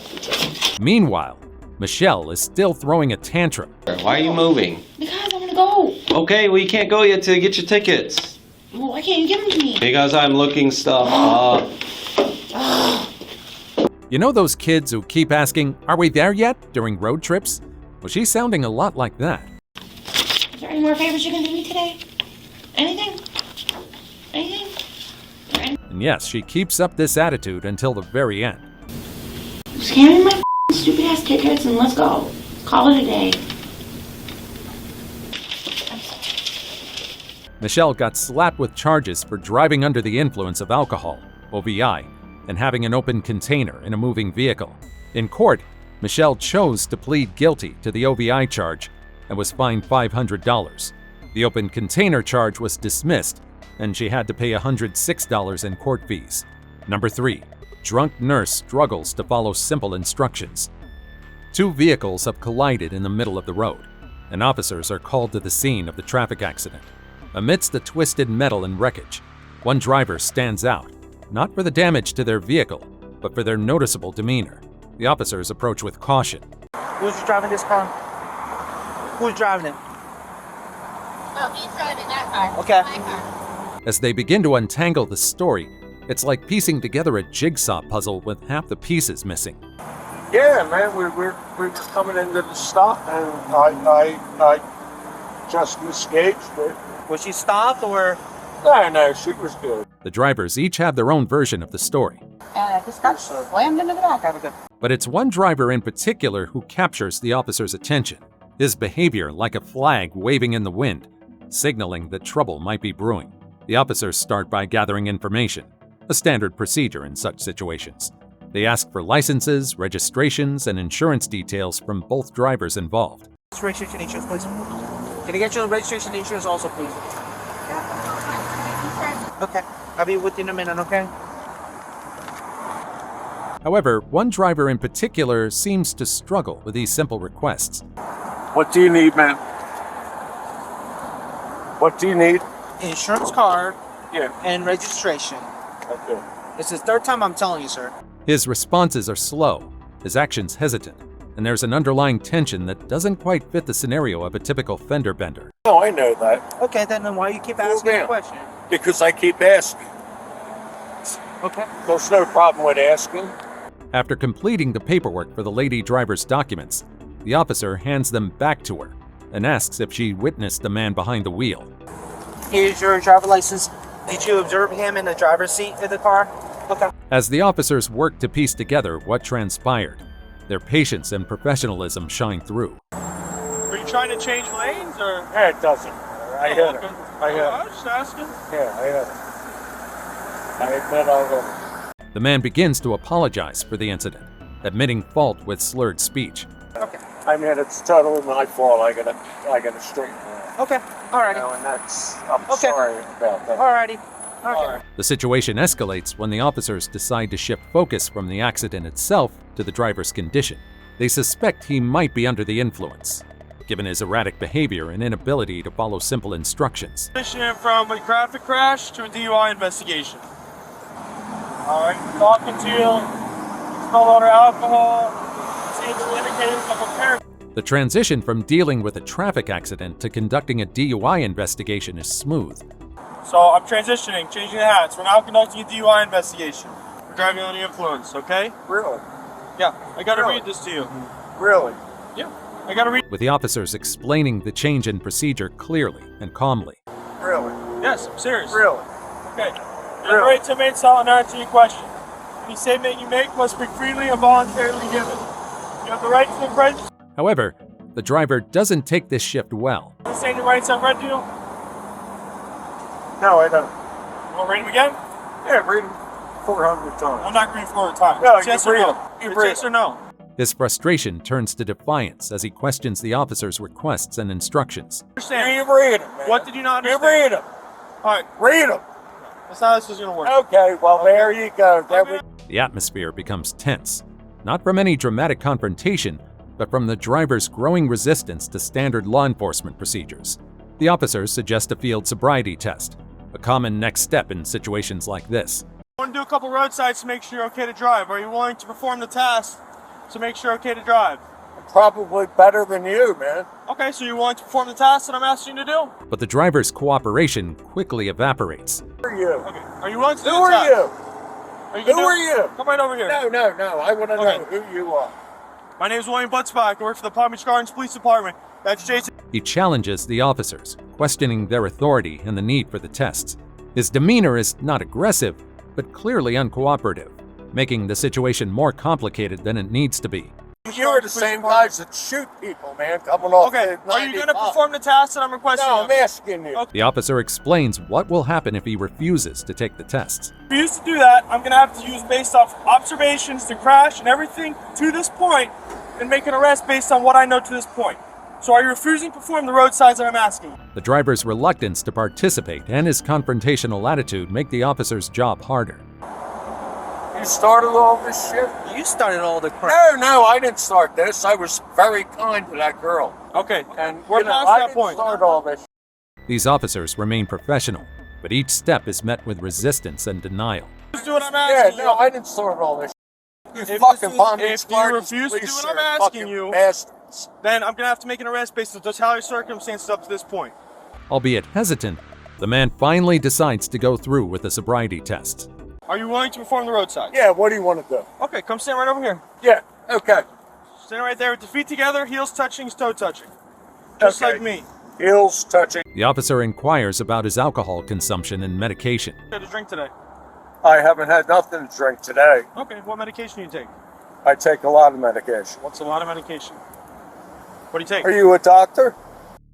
[SPEAKER 1] Meanwhile, Michelle is still throwing a tantrum.
[SPEAKER 4] Why are you moving?
[SPEAKER 6] Because I wanna go.
[SPEAKER 4] Okay, well, you can't go yet till you get your tickets.
[SPEAKER 6] Well, why can't you give them to me?
[SPEAKER 4] Because I'm looking stuff up.
[SPEAKER 1] You know those kids who keep asking, "Are we there yet?" during road trips? Well, she's sounding a lot like that.
[SPEAKER 6] Is there any more favors you can do me today? Anything? Anything?
[SPEAKER 1] And yes, she keeps up this attitude until the very end.
[SPEAKER 6] Just hand me my stupid ass tickets and let's go. Call it a day.
[SPEAKER 1] Michelle got slapped with charges for driving under the influence of alcohol, OVI, and having an open container in a moving vehicle. In court, Michelle chose to plead guilty to the OVI charge and was fined $500. The open container charge was dismissed, and she had to pay $106 in court fees. Number 3. Drunk nurse struggles to follow simple instructions. Two vehicles have collided in the middle of the road, and officers are called to the scene of the traffic accident. Amidst the twisted metal and wreckage, one driver stands out, not for the damage to their vehicle, but for their noticeable demeanor. The officers approach with caution.
[SPEAKER 9] Who's driving this car? Who's driving it?
[SPEAKER 6] Oh, he's driving that car.
[SPEAKER 9] Okay.
[SPEAKER 6] My car.
[SPEAKER 1] As they begin to untangle the story, it's like piecing together a jigsaw puzzle with half the pieces missing.
[SPEAKER 5] Yeah, man, we're coming into the stop, and I just misgauged it.
[SPEAKER 9] Was she stopped or?
[SPEAKER 5] No, she was good.
[SPEAKER 1] The drivers each have their own version of the story,
[SPEAKER 6] This car slammed into the back.
[SPEAKER 1] but it's one driver in particular who captures the officer's attention. His behavior like a flag waving in the wind, signaling that trouble might be brewing. The officers start by gathering information, a standard procedure in such situations. They ask for licenses, registrations, and insurance details from both drivers involved.
[SPEAKER 9] Registration insurance, please. Can I get your registration insurance also, please? Okay. I'll be with you in a minute, okay?
[SPEAKER 1] However, one driver in particular seems to struggle with these simple requests.
[SPEAKER 5] What do you need, man? What do you need?
[SPEAKER 9] Insurance card
[SPEAKER 5] Yeah.
[SPEAKER 9] and registration.
[SPEAKER 5] Okay.
[SPEAKER 9] It's the third time I'm telling you, sir.
[SPEAKER 1] His responses are slow, his actions hesitant, and there's an underlying tension that doesn't quite fit the scenario of a typical fender bender.
[SPEAKER 5] Oh, I know that.
[SPEAKER 9] Okay, then why you keep asking the
[SPEAKER 5] down.
[SPEAKER 9] question?
[SPEAKER 5] Because I keep asking.
[SPEAKER 9] Okay.
[SPEAKER 5] There's no problem with asking.
[SPEAKER 1] After completing the paperwork for the lady driver's documents, the officer hands them back to her and asks if she witnessed the man behind the wheel.
[SPEAKER 9] Here's your driver license. Did you observe him in the driver's seat of the car? Okay.
[SPEAKER 1] As the officers work to piece together what transpired, their patience and professionalism shine through.
[SPEAKER 5] Are you trying to change lanes, or? Yeah, it doesn't matter. I hit her. I hit her. I was just asking. Yeah, I hit her. I admit all of them.
[SPEAKER 1] The man begins to apologize for the incident, admitting fault with slurred speech.
[SPEAKER 9] Okay.
[SPEAKER 5] I mean, it's totally my fault. I gotta straighten it out.
[SPEAKER 9] Okay. Alrighty.
[SPEAKER 5] And I'm
[SPEAKER 9] Okay.
[SPEAKER 5] sorry about that.
[SPEAKER 9] Alrighty. Okay.
[SPEAKER 1] The situation escalates when the officers decide to shift focus from the accident itself to the driver's condition. They suspect he might be under the influence, given his erratic behavior and inability to follow simple instructions.
[SPEAKER 5] Transitioning from a traffic crash to a DUI investigation. Alright, talking to you, smell odor alcohol, see the indicators of impairment.
[SPEAKER 1] The transition from dealing with a traffic accident to conducting a DUI investigation is smooth.
[SPEAKER 5] So I'm transitioning, changing the hats. We're now conducting a DUI investigation. We're driving under the influence, okay?
[SPEAKER 3] Really?
[SPEAKER 5] Yeah, I gotta read this to you.
[SPEAKER 3] Really?
[SPEAKER 5] Yeah, I gotta read.
[SPEAKER 1] With the officers explaining the change in procedure clearly and calmly.
[SPEAKER 3] Really?
[SPEAKER 5] Yes, I'm serious.
[SPEAKER 3] Really?
[SPEAKER 5] Okay. You have the right to remain silent and answer your question. Any statement you make must be freely and voluntarily given. You have the right to the presence.
[SPEAKER 1] However, the driver doesn't take this shift well.
[SPEAKER 5] Understand your rights I've read to you?
[SPEAKER 3] No, I don't.
[SPEAKER 5] You want to read them again?
[SPEAKER 3] Yeah, read them 400 times.
[SPEAKER 5] I'm not reading 400 times.
[SPEAKER 3] No,
[SPEAKER 5] It's yes
[SPEAKER 3] you
[SPEAKER 5] or
[SPEAKER 3] read
[SPEAKER 5] no.
[SPEAKER 3] them. You
[SPEAKER 5] It's
[SPEAKER 3] read
[SPEAKER 5] yes or no.
[SPEAKER 1] His frustration turns to defiance as he questions the officer's requests and instructions.
[SPEAKER 5] Understand?
[SPEAKER 3] You read them, man.
[SPEAKER 5] What did you not
[SPEAKER 3] You
[SPEAKER 5] understand?
[SPEAKER 3] read them.
[SPEAKER 5] All right,
[SPEAKER 3] Read them.
[SPEAKER 5] that's how this is going to work.
[SPEAKER 3] Okay, well, there you go.
[SPEAKER 1] The atmosphere becomes tense, not from any dramatic confrontation, but from the driver's growing resistance to standard law enforcement procedures. The officers suggest a field sobriety test, a common next step in situations like this.
[SPEAKER 5] I want to do a couple roadsides to make sure you're okay to drive. Are you willing to perform the task to make sure you're okay to drive?
[SPEAKER 3] Probably better than you, man.
[SPEAKER 5] Okay, so you're willing to perform the task that I'm asking you to do?
[SPEAKER 1] But the driver's cooperation quickly evaporates.
[SPEAKER 3] Who are you?
[SPEAKER 5] Okay, are you willing to do
[SPEAKER 3] Who
[SPEAKER 5] the
[SPEAKER 3] are
[SPEAKER 5] task?
[SPEAKER 3] you?
[SPEAKER 5] Are you
[SPEAKER 3] Who
[SPEAKER 5] gonna-
[SPEAKER 3] are you?
[SPEAKER 5] Come right over here.
[SPEAKER 3] No. I want to
[SPEAKER 5] Okay.
[SPEAKER 3] know who you are.
[SPEAKER 5] My name is William Buttsback. I work for the Palm Beach Gardens Police Department. That's Jason.
[SPEAKER 1] He challenges the officers, questioning their authority and the need for the tests. His demeanor is not aggressive, but clearly uncooperative, making the situation more complicated than it needs to be.
[SPEAKER 3] You are the same guys that shoot people, man, coming off
[SPEAKER 5] Okay,
[SPEAKER 3] the
[SPEAKER 5] are you going to
[SPEAKER 3] 95.
[SPEAKER 5] perform the task that I'm requesting?
[SPEAKER 3] No,
[SPEAKER 5] of
[SPEAKER 3] I'm
[SPEAKER 5] you?
[SPEAKER 3] asking you.
[SPEAKER 5] Okay.
[SPEAKER 1] The officer explains what will happen if he refuses to take the tests.
[SPEAKER 5] If you used to do that, I'm going to have to use based off observations, the crash, and everything to this point, and make an arrest based on what I know to this point. So are you refusing to perform the roadsides that I'm asking?
[SPEAKER 1] The driver's reluctance to participate and his confrontational attitude make the officer's job harder.
[SPEAKER 3] You started all this shit?
[SPEAKER 9] You started all the crap.
[SPEAKER 3] No, I didn't start this. I was very kind to that girl.
[SPEAKER 5] Okay,
[SPEAKER 3] And
[SPEAKER 5] we're
[SPEAKER 3] you know,
[SPEAKER 5] past
[SPEAKER 3] I
[SPEAKER 5] that
[SPEAKER 3] didn't
[SPEAKER 5] point.
[SPEAKER 3] start all this.
[SPEAKER 1] These officers remain professional, but each step is met with resistance and denial.
[SPEAKER 5] Just do what I'm
[SPEAKER 3] Yeah,
[SPEAKER 5] asking
[SPEAKER 3] no,
[SPEAKER 5] you.
[SPEAKER 3] I didn't start all this. You
[SPEAKER 5] If
[SPEAKER 3] fucking
[SPEAKER 5] this is-
[SPEAKER 3] Palm Beach
[SPEAKER 5] if you
[SPEAKER 3] Gardens
[SPEAKER 5] refuse to do
[SPEAKER 3] police
[SPEAKER 5] what I'm
[SPEAKER 3] are
[SPEAKER 5] asking
[SPEAKER 3] fucking
[SPEAKER 5] you-
[SPEAKER 3] bastards.
[SPEAKER 5] Then I'm going to have to make an arrest based on the totality of circumstances up to this point.
[SPEAKER 1] Albeit hesitant, the man finally decides to go through with the sobriety tests.
[SPEAKER 5] Are you willing to perform the roadside?
[SPEAKER 3] Yeah, what do you want to do?
[SPEAKER 5] Okay, come stand right over here.
[SPEAKER 3] Yeah, okay.
[SPEAKER 5] Stand right there with the feet together, heels touching, toe touching. Just
[SPEAKER 3] Okay.
[SPEAKER 5] like me.
[SPEAKER 3] Heels touching.
[SPEAKER 1] The officer inquires about his alcohol consumption and medication.
[SPEAKER 5] Had a drink today.
[SPEAKER 3] I haven't had nothing to drink today.
[SPEAKER 5] Okay, what medication do you take?
[SPEAKER 3] I take a lot of medication.
[SPEAKER 5] What's a lot of medication? What do you take?
[SPEAKER 3] Are you a doctor?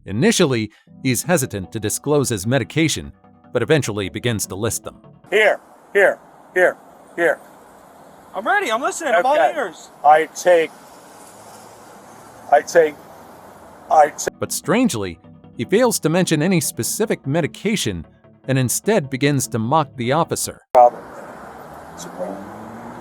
[SPEAKER 1] Initially, he's hesitant to disclose his medication, but eventually begins to list them.
[SPEAKER 3] Here.
[SPEAKER 5] I'm ready, I'm listening, I'm all
[SPEAKER 3] Okay.
[SPEAKER 5] ears.
[SPEAKER 3] I take.
[SPEAKER 1] But strangely, he fails to mention any specific medication and instead begins to mock the officer.
[SPEAKER 5] I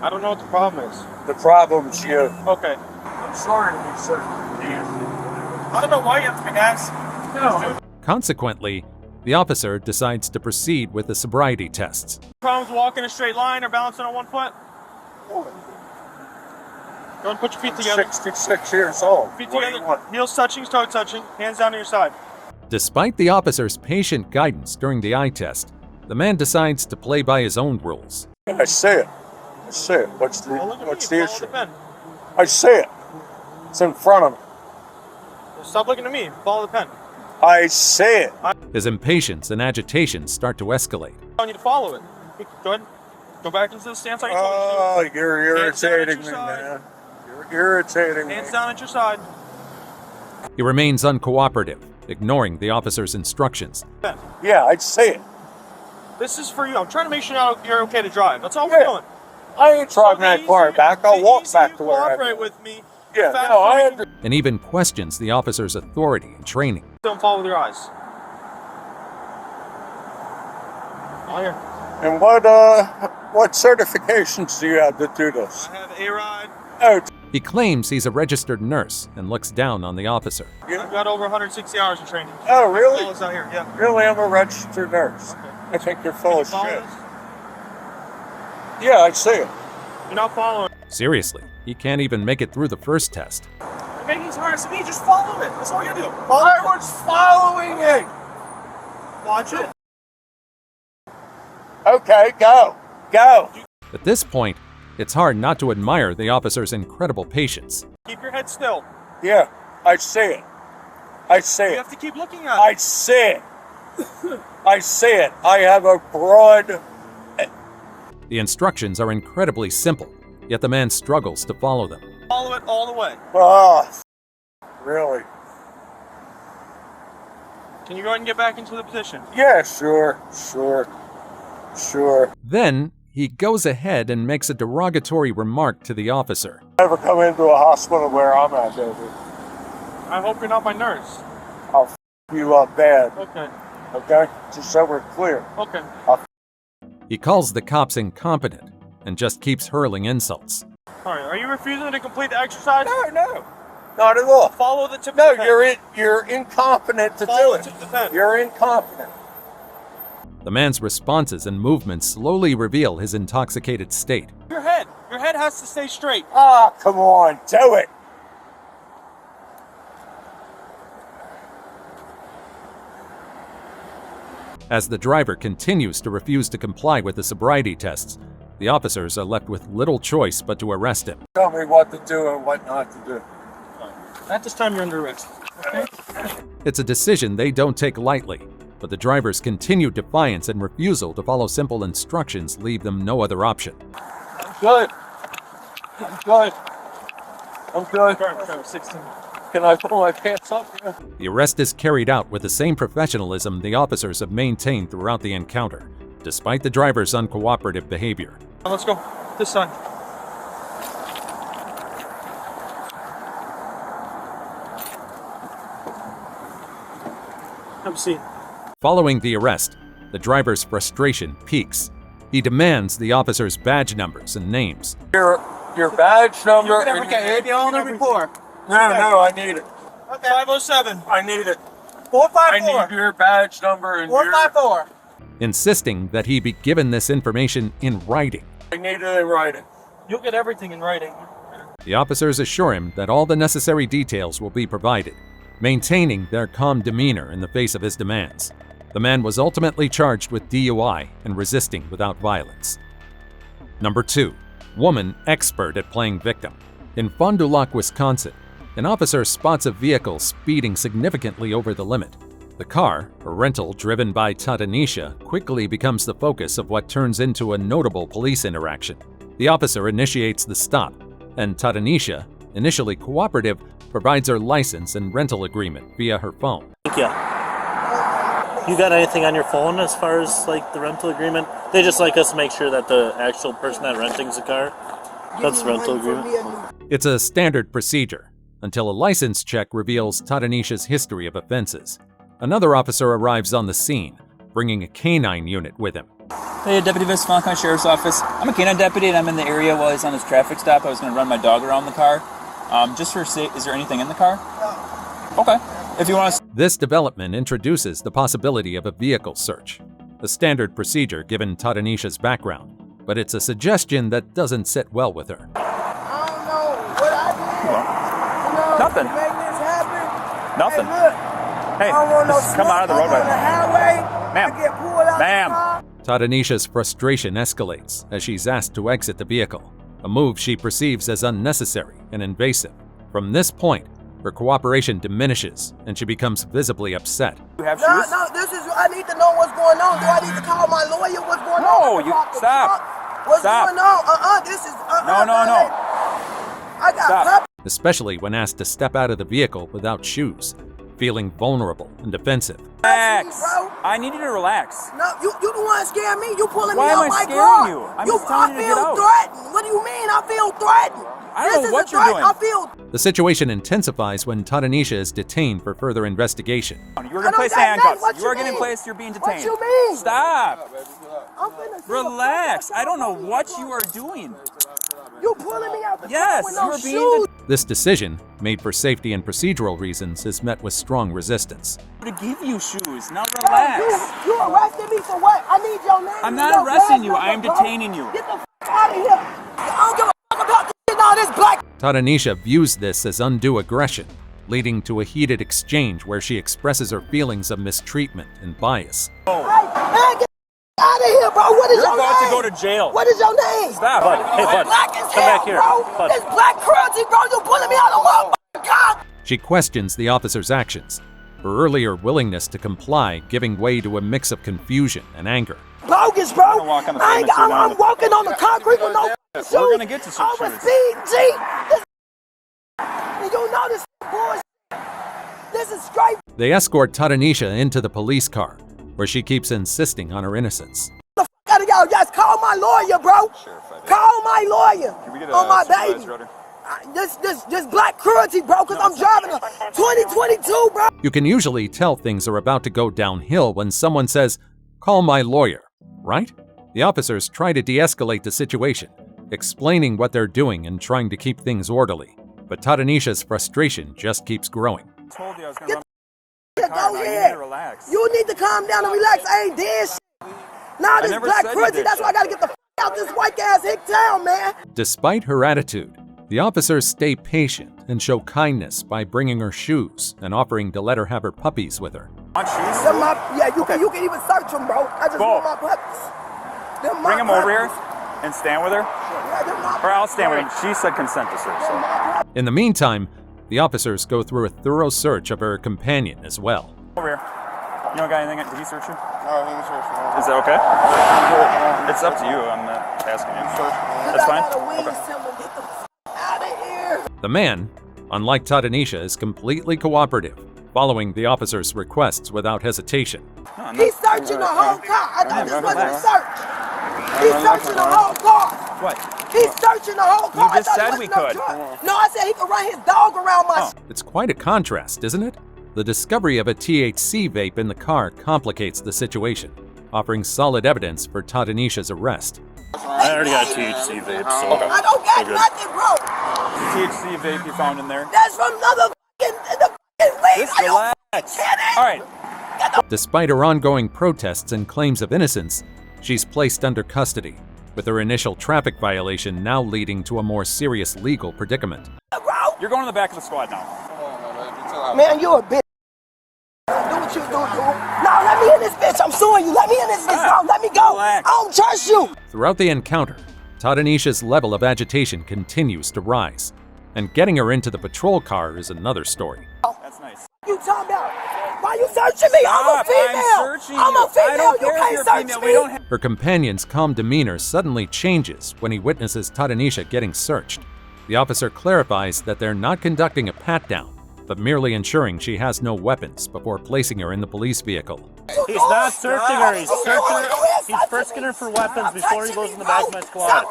[SPEAKER 5] don't know what the problem is.
[SPEAKER 3] The problem's you.
[SPEAKER 5] Okay.
[SPEAKER 3] I'm sorry to be so
[SPEAKER 5] I don't know why you have to be nasty.
[SPEAKER 3] No.
[SPEAKER 1] Consequently, the officer decides to proceed with the sobriety tests.
[SPEAKER 5] Problems walking a straight line or balancing on one foot? Go ahead and put your feet together.
[SPEAKER 3] 66 years old.
[SPEAKER 5] Feet
[SPEAKER 3] What do you
[SPEAKER 5] together,
[SPEAKER 3] want?
[SPEAKER 5] heels touching, toe touching, hands down to your side.
[SPEAKER 1] Despite the officer's patient guidance during the eye test, the man decides to play by his own rules.
[SPEAKER 3] I see it. What's
[SPEAKER 5] Well, look at
[SPEAKER 3] the
[SPEAKER 5] me, follow
[SPEAKER 3] issue?
[SPEAKER 5] the pen.
[SPEAKER 3] I see it. It's in front of me.
[SPEAKER 5] Stop looking at me, follow the pen.
[SPEAKER 3] I see it.
[SPEAKER 1] His impatience and agitation start to escalate.
[SPEAKER 5] I want you to follow it. Go ahead. Go back into the stance I told you
[SPEAKER 3] Oh, you're
[SPEAKER 5] Hands down at
[SPEAKER 3] irritating
[SPEAKER 5] your
[SPEAKER 3] me,
[SPEAKER 5] side.
[SPEAKER 3] man. You're irritating
[SPEAKER 5] to.
[SPEAKER 3] me.
[SPEAKER 5] Hands down at your side.
[SPEAKER 1] He remains uncooperative, ignoring the officer's instructions.
[SPEAKER 5] Pen.
[SPEAKER 3] Yeah, I see it.
[SPEAKER 5] This is for you. I'm trying to make sure you're okay to drive. That's all we're
[SPEAKER 3] Yeah.
[SPEAKER 5] doing.
[SPEAKER 3] I ain't driving
[SPEAKER 5] So the
[SPEAKER 3] that car
[SPEAKER 5] easier-
[SPEAKER 3] back. I'll
[SPEAKER 5] the
[SPEAKER 3] walk
[SPEAKER 5] easier
[SPEAKER 3] back
[SPEAKER 5] you
[SPEAKER 3] to where I
[SPEAKER 5] cooperate with me.
[SPEAKER 3] Yeah,
[SPEAKER 5] the faster
[SPEAKER 3] no, I
[SPEAKER 5] we can-
[SPEAKER 3] understand.
[SPEAKER 1] And even questions the officer's authority and training.
[SPEAKER 5] Don't follow with your eyes. All here.
[SPEAKER 10] And what certifications do you have to do this?
[SPEAKER 5] I have A-Ride.
[SPEAKER 10] Oh,
[SPEAKER 1] He claims he's a registered nurse and looks down on the officer.
[SPEAKER 5] I've got over 160 hours of training.
[SPEAKER 10] oh really?
[SPEAKER 5] Follow us out here, yeah.
[SPEAKER 10] Really, I'm a registered nurse.
[SPEAKER 5] Okay.
[SPEAKER 10] I think you're full of
[SPEAKER 5] Follow
[SPEAKER 10] shit.
[SPEAKER 5] us?
[SPEAKER 10] Yeah, I see it.
[SPEAKER 5] You're not following.
[SPEAKER 1] Seriously, he can't even make it through the first test.
[SPEAKER 5] You're making it harder to me. Just follow it. That's all you do.
[SPEAKER 10] I was following it.
[SPEAKER 5] Watch it.
[SPEAKER 10] Okay, go. Go.
[SPEAKER 1] At this point, it's hard not to admire the officer's incredible patience.
[SPEAKER 5] Keep your head still.
[SPEAKER 10] Yeah, I see it. I see
[SPEAKER 5] You
[SPEAKER 10] it.
[SPEAKER 5] have to keep looking at
[SPEAKER 10] I
[SPEAKER 5] it.
[SPEAKER 10] see it. I see it. I have a broad...
[SPEAKER 1] The instructions are incredibly simple, yet the man struggles to follow them.
[SPEAKER 5] Follow it all the way.
[SPEAKER 10] Really?
[SPEAKER 5] Can you go ahead and get back into the position?
[SPEAKER 10] Yeah, sure.
[SPEAKER 1] Then, he goes ahead and makes a derogatory remark to the officer.
[SPEAKER 10] Never come into a hospital where I'm at, baby.
[SPEAKER 5] I hope you're not my nurse.
[SPEAKER 10] I'll f you up bad,
[SPEAKER 5] Okay.
[SPEAKER 10] okay? Just so we're clear.
[SPEAKER 5] Okay.
[SPEAKER 1] He calls the cops incompetent and just keeps hurling insults.
[SPEAKER 5] All right. Are you refusing to complete the exercise?
[SPEAKER 10] No. Not at all.
[SPEAKER 5] Follow the tip
[SPEAKER 10] No,
[SPEAKER 5] of the pen.
[SPEAKER 10] you're incompetent to
[SPEAKER 5] Follow
[SPEAKER 10] do
[SPEAKER 5] the
[SPEAKER 10] it.
[SPEAKER 5] tip of the pen.
[SPEAKER 10] You're incompetent.
[SPEAKER 1] The man's responses and movements slowly reveal his intoxicated state.
[SPEAKER 5] Your head. Your head has to stay straight.
[SPEAKER 10] Ah, come on, do it.
[SPEAKER 1] As the driver continues to refuse to comply with the sobriety tests, the officers are left with little choice but to arrest him.
[SPEAKER 10] Tell me what to do and what not to do.
[SPEAKER 5] At this time, you're under arrest. Okay?
[SPEAKER 1] It's a decision they don't take lightly, but the driver's continued defiance and refusal to follow simple instructions leave them no other option.
[SPEAKER 10] I'm good.
[SPEAKER 5] Current 16.
[SPEAKER 10] Can I pull my pants up? Yeah.
[SPEAKER 1] The arrest is carried out with the same professionalism the officers have maintained throughout the encounter, despite the driver's uncooperative behavior.
[SPEAKER 5] Now let's go. This side. Have a seat.
[SPEAKER 1] Following the arrest, the driver's frustration peaks. He demands the officers' badge numbers and names.
[SPEAKER 10] Your badge number.
[SPEAKER 9] You never get it on the report.
[SPEAKER 10] No, I need it.
[SPEAKER 5] Okay. 507.
[SPEAKER 10] I need it. I
[SPEAKER 9] 454.
[SPEAKER 10] need your badge number and
[SPEAKER 9] 454.
[SPEAKER 1] Insisting that he be given this information in writing.
[SPEAKER 10] I need it in writing.
[SPEAKER 5] You'll get everything in writing.
[SPEAKER 1] The officers assure him that all the necessary details will be provided, maintaining their calm demeanor in the face of his demands. The man was ultimately charged with DUI and resisting without violence. Number 2. Woman expert at playing victim. In Fond du Lac, Wisconsin, an officer spots a vehicle speeding significantly over the limit. The car, a rental driven by Tatanisha, quickly becomes the focus of what turns into a notable police interaction. The officer initiates the stop, and Tatanisha, initially cooperative, provides her license and rental agreement via her phone.
[SPEAKER 11] Thank you. You got anything on your phone as far as like the rental agreement? They just like us to make sure that the actual person that renting's the car, that's the rental agreement.
[SPEAKER 1] It's a standard procedure, until a license check reveals Tatanisha's history of offenses. Another officer arrives on the scene, bringing a canine unit with him.
[SPEAKER 12] Hey, Deputy Vista County Sheriff's Office. I'm a canine deputy and I'm in the area while he's on his traffic stop. I was going to run my dog around the car. Just for is there anything in the car? No. Okay. If you want to...
[SPEAKER 1] This development introduces the possibility of a vehicle search, a standard procedure given Tatanisha's background, but it's a suggestion that doesn't sit well with her.
[SPEAKER 13] I don't know what I did.
[SPEAKER 12] Nothing.
[SPEAKER 13] To make this happen.
[SPEAKER 12] Nothing.
[SPEAKER 13] Hey, look.
[SPEAKER 12] Hey,
[SPEAKER 13] I don't want no
[SPEAKER 12] just come out of the
[SPEAKER 13] smoke.
[SPEAKER 12] roadway.
[SPEAKER 13] I'm on the highway.
[SPEAKER 12] Ma'am.
[SPEAKER 13] I get pulled out
[SPEAKER 12] Ma'am.
[SPEAKER 13] the car.
[SPEAKER 1] Tatanisha's frustration escalates as she's asked to exit the vehicle, a move she perceives as unnecessary and invasive. From this point, her cooperation diminishes and she becomes visibly upset.
[SPEAKER 12] You have
[SPEAKER 13] No,
[SPEAKER 12] shoes?
[SPEAKER 13] no, this is, I need to know what's going on. Do I need to call my lawyer? What's going
[SPEAKER 12] No,
[SPEAKER 13] on?
[SPEAKER 12] you,
[SPEAKER 13] Park the
[SPEAKER 12] stop.
[SPEAKER 13] truck. What's
[SPEAKER 12] Stop.
[SPEAKER 13] going on? This is,
[SPEAKER 12] No.
[SPEAKER 13] I got
[SPEAKER 12] Stop.
[SPEAKER 13] puppies.
[SPEAKER 1] Especially when asked to step out of the vehicle without shoes. feeling vulnerable and defensive.
[SPEAKER 12] Relax. I need you to relax.
[SPEAKER 13] No, you the one scaring me. You pulling
[SPEAKER 12] Why
[SPEAKER 13] me
[SPEAKER 12] am
[SPEAKER 13] out
[SPEAKER 12] I
[SPEAKER 13] my
[SPEAKER 12] scaring
[SPEAKER 13] car.
[SPEAKER 12] you? I'm just telling you to
[SPEAKER 13] I
[SPEAKER 12] get
[SPEAKER 13] feel
[SPEAKER 12] out.
[SPEAKER 13] threatened. What do you mean? I feel threatened.
[SPEAKER 12] I don't know what you're doing.
[SPEAKER 13] I feel.
[SPEAKER 1] The situation intensifies when Tatanisha is detained for further investigation.
[SPEAKER 12] You are going to place handcuffs. You are getting placed. You're being detained.
[SPEAKER 13] What you mean?
[SPEAKER 12] Stop.
[SPEAKER 13] I'm finna see
[SPEAKER 12] Relax. I don't know what you are doing.
[SPEAKER 13] You pulling me out the
[SPEAKER 12] Yes,
[SPEAKER 13] car with no
[SPEAKER 12] you are being
[SPEAKER 13] shoes.
[SPEAKER 1] This decision, made for safety and procedural reasons, is met with strong resistance.
[SPEAKER 12] To give you shoes. Now
[SPEAKER 13] Bro,
[SPEAKER 12] relax.
[SPEAKER 13] you arrested me for what? I need your name.
[SPEAKER 12] I'm
[SPEAKER 13] and
[SPEAKER 12] not
[SPEAKER 13] your
[SPEAKER 12] arresting
[SPEAKER 13] badge
[SPEAKER 12] you. I am
[SPEAKER 13] number, bro.
[SPEAKER 12] detaining you.
[SPEAKER 13] Get the out of here. I don't give a fuck about this shit now. This black.
[SPEAKER 1] Tatanisha views this as undue aggression, leading to a heated exchange where she expresses her feelings of mistreatment and bias.
[SPEAKER 13] Hey, man, get out of here, bro. What is
[SPEAKER 12] You're
[SPEAKER 13] your name?
[SPEAKER 12] about to go to jail.
[SPEAKER 13] What is your name?
[SPEAKER 12] Stop.
[SPEAKER 11] Bud, hey, bud,
[SPEAKER 13] Black as
[SPEAKER 11] come
[SPEAKER 13] hell,
[SPEAKER 11] back here.
[SPEAKER 13] bro.
[SPEAKER 11] Bud.
[SPEAKER 13] This black cruelty, bro. You pulling me out of one car.
[SPEAKER 1] She questions the officer's actions, her earlier willingness to comply giving way to a mix of confusion and anger.
[SPEAKER 13] Bogus, bro.
[SPEAKER 12] gonna walk on the pavement too
[SPEAKER 13] I'm
[SPEAKER 12] now.
[SPEAKER 13] walking on the concrete with no shoes.
[SPEAKER 12] We're gonna get to some
[SPEAKER 13] Over
[SPEAKER 12] shoes.
[SPEAKER 13] speed, G. And you know this bullshit. This is straight.
[SPEAKER 1] They escort Tatanisha into the police car, where she keeps insisting on her innocence.
[SPEAKER 13] The fuck out of y'all. Yes, call my lawyer, bro. Call my lawyer.
[SPEAKER 12] Can we get
[SPEAKER 13] on my
[SPEAKER 12] supervised
[SPEAKER 13] baby.
[SPEAKER 12] rudder?
[SPEAKER 13] This black cruelty, bro, because I'm driving a 2022, bro.
[SPEAKER 1] You can usually tell things are about to go downhill when someone says, "Call my lawyer," right? The officers try to de-escalate the situation, explaining what they're doing and trying to keep things orderly. But Tatanisha's frustration just keeps growing.
[SPEAKER 12] I told you I was gonna run
[SPEAKER 13] Yeah,
[SPEAKER 12] the car.
[SPEAKER 13] go
[SPEAKER 12] Now you need
[SPEAKER 13] ahead.
[SPEAKER 12] to relax.
[SPEAKER 13] You need to calm down and relax. I ain't dead shit. Now this
[SPEAKER 12] never
[SPEAKER 13] black
[SPEAKER 12] said you
[SPEAKER 13] cruelty,
[SPEAKER 12] did
[SPEAKER 13] that's why I gotta get the fuck out this white ass hick town, man.
[SPEAKER 1] Despite her attitude, the officers stay patient and show kindness by bringing her shoes and offering to let her have her puppies with her.
[SPEAKER 12] Want shoes?
[SPEAKER 13] Them my, yeah, you can even search them, bro. I just
[SPEAKER 12] Go.
[SPEAKER 13] want my puppies. Them my
[SPEAKER 12] Bring him over here
[SPEAKER 13] puppies.
[SPEAKER 12] and stand with her.
[SPEAKER 13] Yeah, them my
[SPEAKER 12] Or I'll stand with him. She said consent to search, so.
[SPEAKER 1] In the meantime, the officers go through a thorough search of her companion as well.
[SPEAKER 12] Over here. You don't got anything? Did he search you?
[SPEAKER 3] No, he was searching.
[SPEAKER 12] Is that okay? It's up to you. I'm not asking you. That's fine?
[SPEAKER 13] Get the fuck out of here.
[SPEAKER 1] The man, unlike Tatanisha, is completely cooperative, following the officers' requests without hesitation.
[SPEAKER 12] No, I'm
[SPEAKER 13] He's
[SPEAKER 12] not-
[SPEAKER 13] searching the whole car. I thought this wasn't a
[SPEAKER 12] relax.
[SPEAKER 13] search. He's searching the whole car.
[SPEAKER 12] What?
[SPEAKER 13] He's searching the whole car.
[SPEAKER 12] You just
[SPEAKER 13] I thought
[SPEAKER 12] said
[SPEAKER 13] it
[SPEAKER 12] we
[SPEAKER 13] wasn't
[SPEAKER 12] could.
[SPEAKER 13] no drug. No, I said he could run his dog around my
[SPEAKER 12] Oh.
[SPEAKER 1] It's quite a contrast, isn't it? The discovery of a THC vape in the car complicates the situation, offering solid evidence for Tatanisha's arrest.
[SPEAKER 11] I already got THC vape, so
[SPEAKER 13] I don't got
[SPEAKER 11] good.
[SPEAKER 13] nothing, bro.
[SPEAKER 12] THC vape you found in there?
[SPEAKER 13] That's from the fucking weed.
[SPEAKER 12] Just relax. All right.
[SPEAKER 1] Despite her ongoing protests and claims of innocence, she's placed under custody, with her initial traffic violation now leading to a more serious legal predicament.
[SPEAKER 12] You're going to the back of the squad now.
[SPEAKER 13] Man, you a bitch. Do what you do, dude. No, let me in this bitch. I'm suing you. Let me in this bitch, bro. Let me go.
[SPEAKER 12] Relax.
[SPEAKER 13] I don't trust you.
[SPEAKER 1] Throughout the encounter, Tatanisha's level of agitation continues to rise, and getting her into the patrol car is another story.
[SPEAKER 12] That's nice.
[SPEAKER 13] You talking about? Why you searching me? I'm a
[SPEAKER 12] Stop,
[SPEAKER 13] female.
[SPEAKER 12] I'm searching
[SPEAKER 13] I'm a
[SPEAKER 12] you. I
[SPEAKER 13] female.
[SPEAKER 12] don't
[SPEAKER 13] You
[SPEAKER 12] care if
[SPEAKER 13] can't
[SPEAKER 12] you're a
[SPEAKER 13] search
[SPEAKER 12] female.
[SPEAKER 13] me.
[SPEAKER 12] We don't have
[SPEAKER 1] Her companion's calm demeanor suddenly changes when he witnesses Tatanisha getting searched. The officer clarifies that they're not conducting a pat-down, but merely ensuring she has no weapons before placing her in the police vehicle.
[SPEAKER 11] He's not searching her. He's searching her. He's frisking her for weapons before he goes in the back of my squad.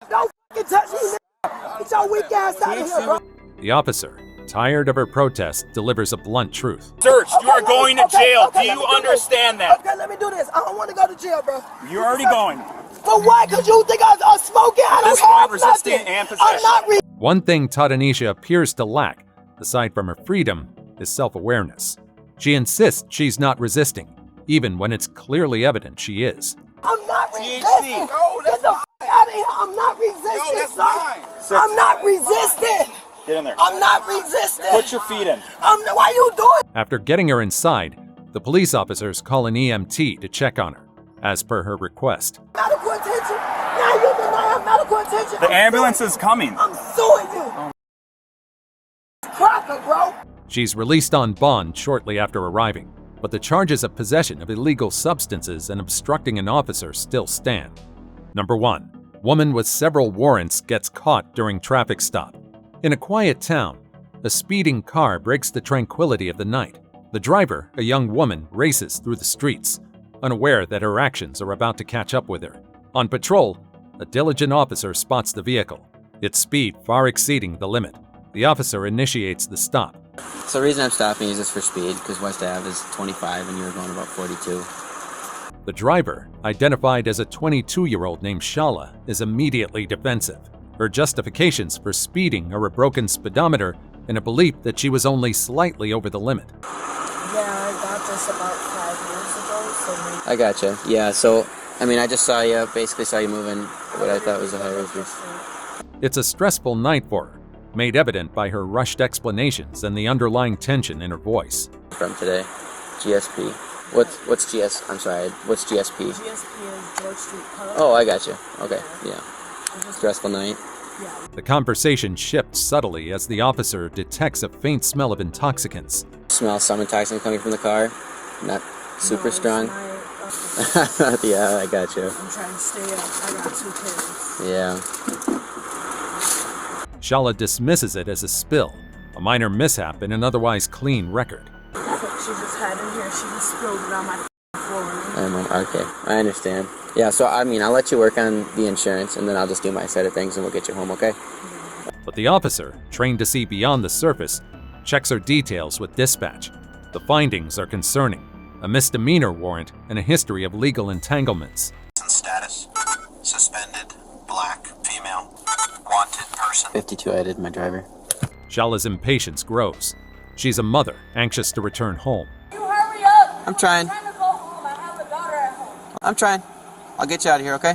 [SPEAKER 13] Don't fucking touch me, man. Get your weak ass out of here, bro.
[SPEAKER 1] The officer, tired of her protest, delivers a blunt truth.
[SPEAKER 12] Search. You are
[SPEAKER 13] Okay,
[SPEAKER 12] going to
[SPEAKER 13] okay,
[SPEAKER 12] jail.
[SPEAKER 13] okay,
[SPEAKER 12] Do
[SPEAKER 13] let
[SPEAKER 12] you
[SPEAKER 13] me do
[SPEAKER 12] understand
[SPEAKER 13] this.
[SPEAKER 12] that?
[SPEAKER 13] Okay, let me do this. I don't want to go to jail, bro.
[SPEAKER 12] You're already going.
[SPEAKER 13] For what? Because you think I'm smoking? I don't
[SPEAKER 12] This
[SPEAKER 13] have
[SPEAKER 12] one resisting
[SPEAKER 13] nothing.
[SPEAKER 12] and
[SPEAKER 13] I'm
[SPEAKER 12] possession.
[SPEAKER 13] not
[SPEAKER 1] One thing Tatanisha appears to lack, aside from her freedom, is self-awareness. She insists she's not resisting, even when it's clearly evident she is.
[SPEAKER 13] I'm not resisting. Get the f out of here. I'm not resisting, son. I'm not resisting.
[SPEAKER 12] Get in there.
[SPEAKER 13] I'm not resisting.
[SPEAKER 12] Put your feet in.
[SPEAKER 13] Why you doing?
[SPEAKER 1] After getting her inside, the police officers call an EMT to check on her, as per her request.
[SPEAKER 13] Medical attention. Now you deny medical attention.
[SPEAKER 12] The ambulance is coming.
[SPEAKER 13] I'm suing you. Cracker, bro.
[SPEAKER 1] She's released on bond shortly after arriving, but the charges of possession of illegal substances and obstructing an officer still stand. Number 1. Woman with several warrants gets caught during traffic stop. In a quiet town, A speeding car breaks the tranquility of the night. The driver, a young woman, races through the streets, unaware that her actions are about to catch up with her. On patrol, a diligent officer spots the vehicle, its speed far exceeding the limit. The officer initiates the stop.
[SPEAKER 14] So the reason I'm stopping is just for speed, because West Ave is 25 and you were going about 42.
[SPEAKER 1] The driver, identified as a 22-year-old named Shala, is immediately defensive. Her justifications for speeding are a broken speedometer and a belief that she was only slightly over the limit.
[SPEAKER 15] Yeah, I got this about 5 years ago, so maybe...
[SPEAKER 14] I gotcha. Yeah, so, I mean, I just saw you, basically saw you moving what I thought was a highway speed.
[SPEAKER 1] It's a stressful night for her, made evident by her rushed explanations and the underlying tension in her voice.
[SPEAKER 14] From today, GSP. What's GS? I'm sorry, what's GSP?
[SPEAKER 15] GSP is George Street Pub.
[SPEAKER 14] Oh, I gotcha. Okay, yeah. Stressful night.
[SPEAKER 15] Yeah.
[SPEAKER 1] The conversation shifts subtly as the officer detects a faint smell of intoxicants.
[SPEAKER 14] Smell some intoxicant coming from the car. Not super strong. Yeah, I gotcha.
[SPEAKER 15] I'm trying to stay up. I got 2 kids.
[SPEAKER 14] Yeah.
[SPEAKER 1] Shala dismisses it as a spill, a minor mishap in an otherwise clean record.
[SPEAKER 15] She just had in here. She just spilled it on my floor.
[SPEAKER 14] Okay, I understand. Yeah, so I mean, I'll let you work on the insurance, and then I'll just do my side of things, and we'll get you home, okay?
[SPEAKER 1] But the officer, trained to see beyond the surface, checks her details with dispatch. The findings are concerning: a misdemeanor warrant and a history of legal entanglements.
[SPEAKER 16] Status: suspended, black, female, wanted person.
[SPEAKER 14] 52, I did my driver.
[SPEAKER 1] Shala's impatience grows. She's a mother, anxious to return home.
[SPEAKER 15] You hurry up!
[SPEAKER 14] I'm trying.
[SPEAKER 15] I'm trying to go home. I have a daughter at home.
[SPEAKER 14] I'm trying. I'll get you out of here, okay?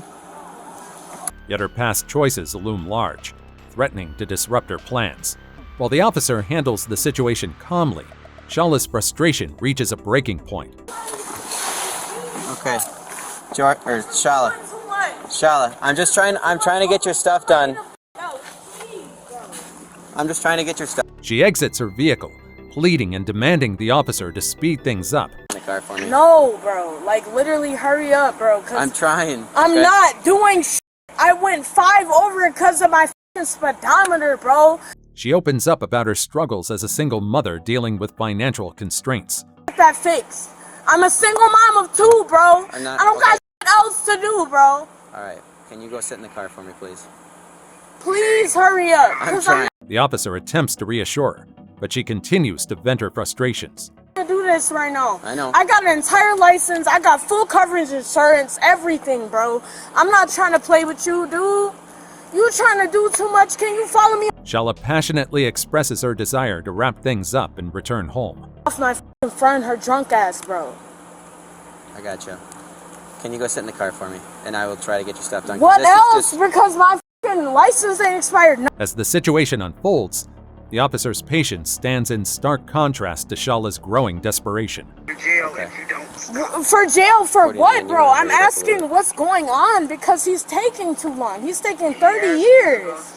[SPEAKER 1] Yet her past choices loom large, threatening to disrupt her plans. While the officer handles the situation calmly, Shala's frustration reaches a breaking point.
[SPEAKER 14] Okay. Shala. Shala, I'm trying to get your stuff done. I'm just trying to get your stuff.
[SPEAKER 1] She exits her vehicle, pleading and demanding the officer to speed things up.
[SPEAKER 14] In the car for me.
[SPEAKER 15] No, bro. Like, literally, hurry up, bro.
[SPEAKER 14] I'm trying.
[SPEAKER 15] I'm not doing shit. I went 5 over because of my f***ing speedometer, bro.
[SPEAKER 1] She opens up about her struggles as a single mother dealing with financial constraints.
[SPEAKER 15] Get that fixed. I'm a single mom of 2, bro. I don't got shit else to do, bro.
[SPEAKER 14] Alright, can you go sit in the car for me, please?
[SPEAKER 15] Please hurry up.
[SPEAKER 14] I'm trying.
[SPEAKER 1] The officer attempts to reassure her, but she continues to vent her frustrations.
[SPEAKER 15] I can't do this right now.
[SPEAKER 14] I know.
[SPEAKER 15] I got an entire license. I got full coverage insurance, everything, bro. I'm not trying to play with you, dude. You trying to do too much. Can you follow me?
[SPEAKER 1] Shala passionately expresses her desire to wrap things up and return home.
[SPEAKER 15] Off my f***ing friend, her drunk ass, bro.
[SPEAKER 14] I gotcha. Can you go sit in the car for me? And I will try to get your stuff done.
[SPEAKER 15] What else? Because my f***ing license ain't expired. No.
[SPEAKER 1] As the situation unfolds, the officer's patience stands in stark contrast to Shala's growing desperation.
[SPEAKER 15] For jail for what, bro? I'm asking what's going on because he's taking too long. He's taking 30 years.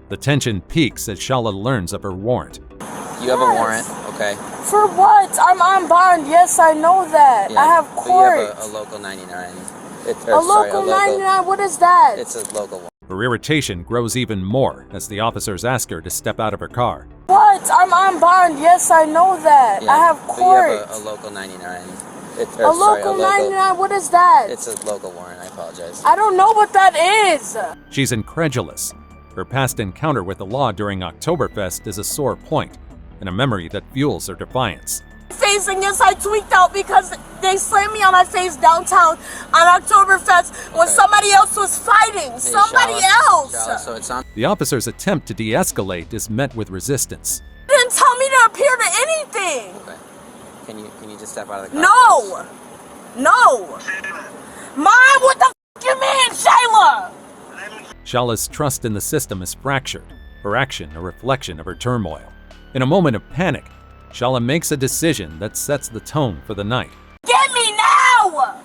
[SPEAKER 1] The tension peaks as Shala learns of her warrant.
[SPEAKER 14] You have a warrant, okay?
[SPEAKER 15] For what? I'm on bond. Yes, I know that.
[SPEAKER 14] Yeah,
[SPEAKER 15] I have court.
[SPEAKER 14] You have a local 99.
[SPEAKER 15] A local 99? What is that?
[SPEAKER 14] It's a local one.
[SPEAKER 1] Her irritation grows even more as the officers ask her to step out of her car.
[SPEAKER 15] What? I'm on bond. Yes, I know that.
[SPEAKER 14] Yeah,
[SPEAKER 15] I have court.
[SPEAKER 14] You have a local 99.
[SPEAKER 15] A local 99? What is that?
[SPEAKER 14] It's a local warrant. I apologize.
[SPEAKER 15] I don't know what that is.
[SPEAKER 1] She's incredulous. Her past encounter with the law during Oktoberfest is a sore point, and a memory that fuels her defiance.
[SPEAKER 15] Facing yes, I tweaked out because they slammed me on my face downtown on Oktoberfest when somebody else was fighting. Somebody else.
[SPEAKER 14] So it's on.
[SPEAKER 1] The officer's attempt to de-escalate is met with resistance.
[SPEAKER 15] They didn't tell me to appear to anything.
[SPEAKER 14] Okay. Can you just step out of the car?
[SPEAKER 15] No. No. Mom, what the f*** you mean, Shayla?
[SPEAKER 1] Shala's trust in the system is fractured, her action a reflection of her turmoil. In a moment of panic, Shala makes a decision that sets the tone for the night.
[SPEAKER 15] Get me now!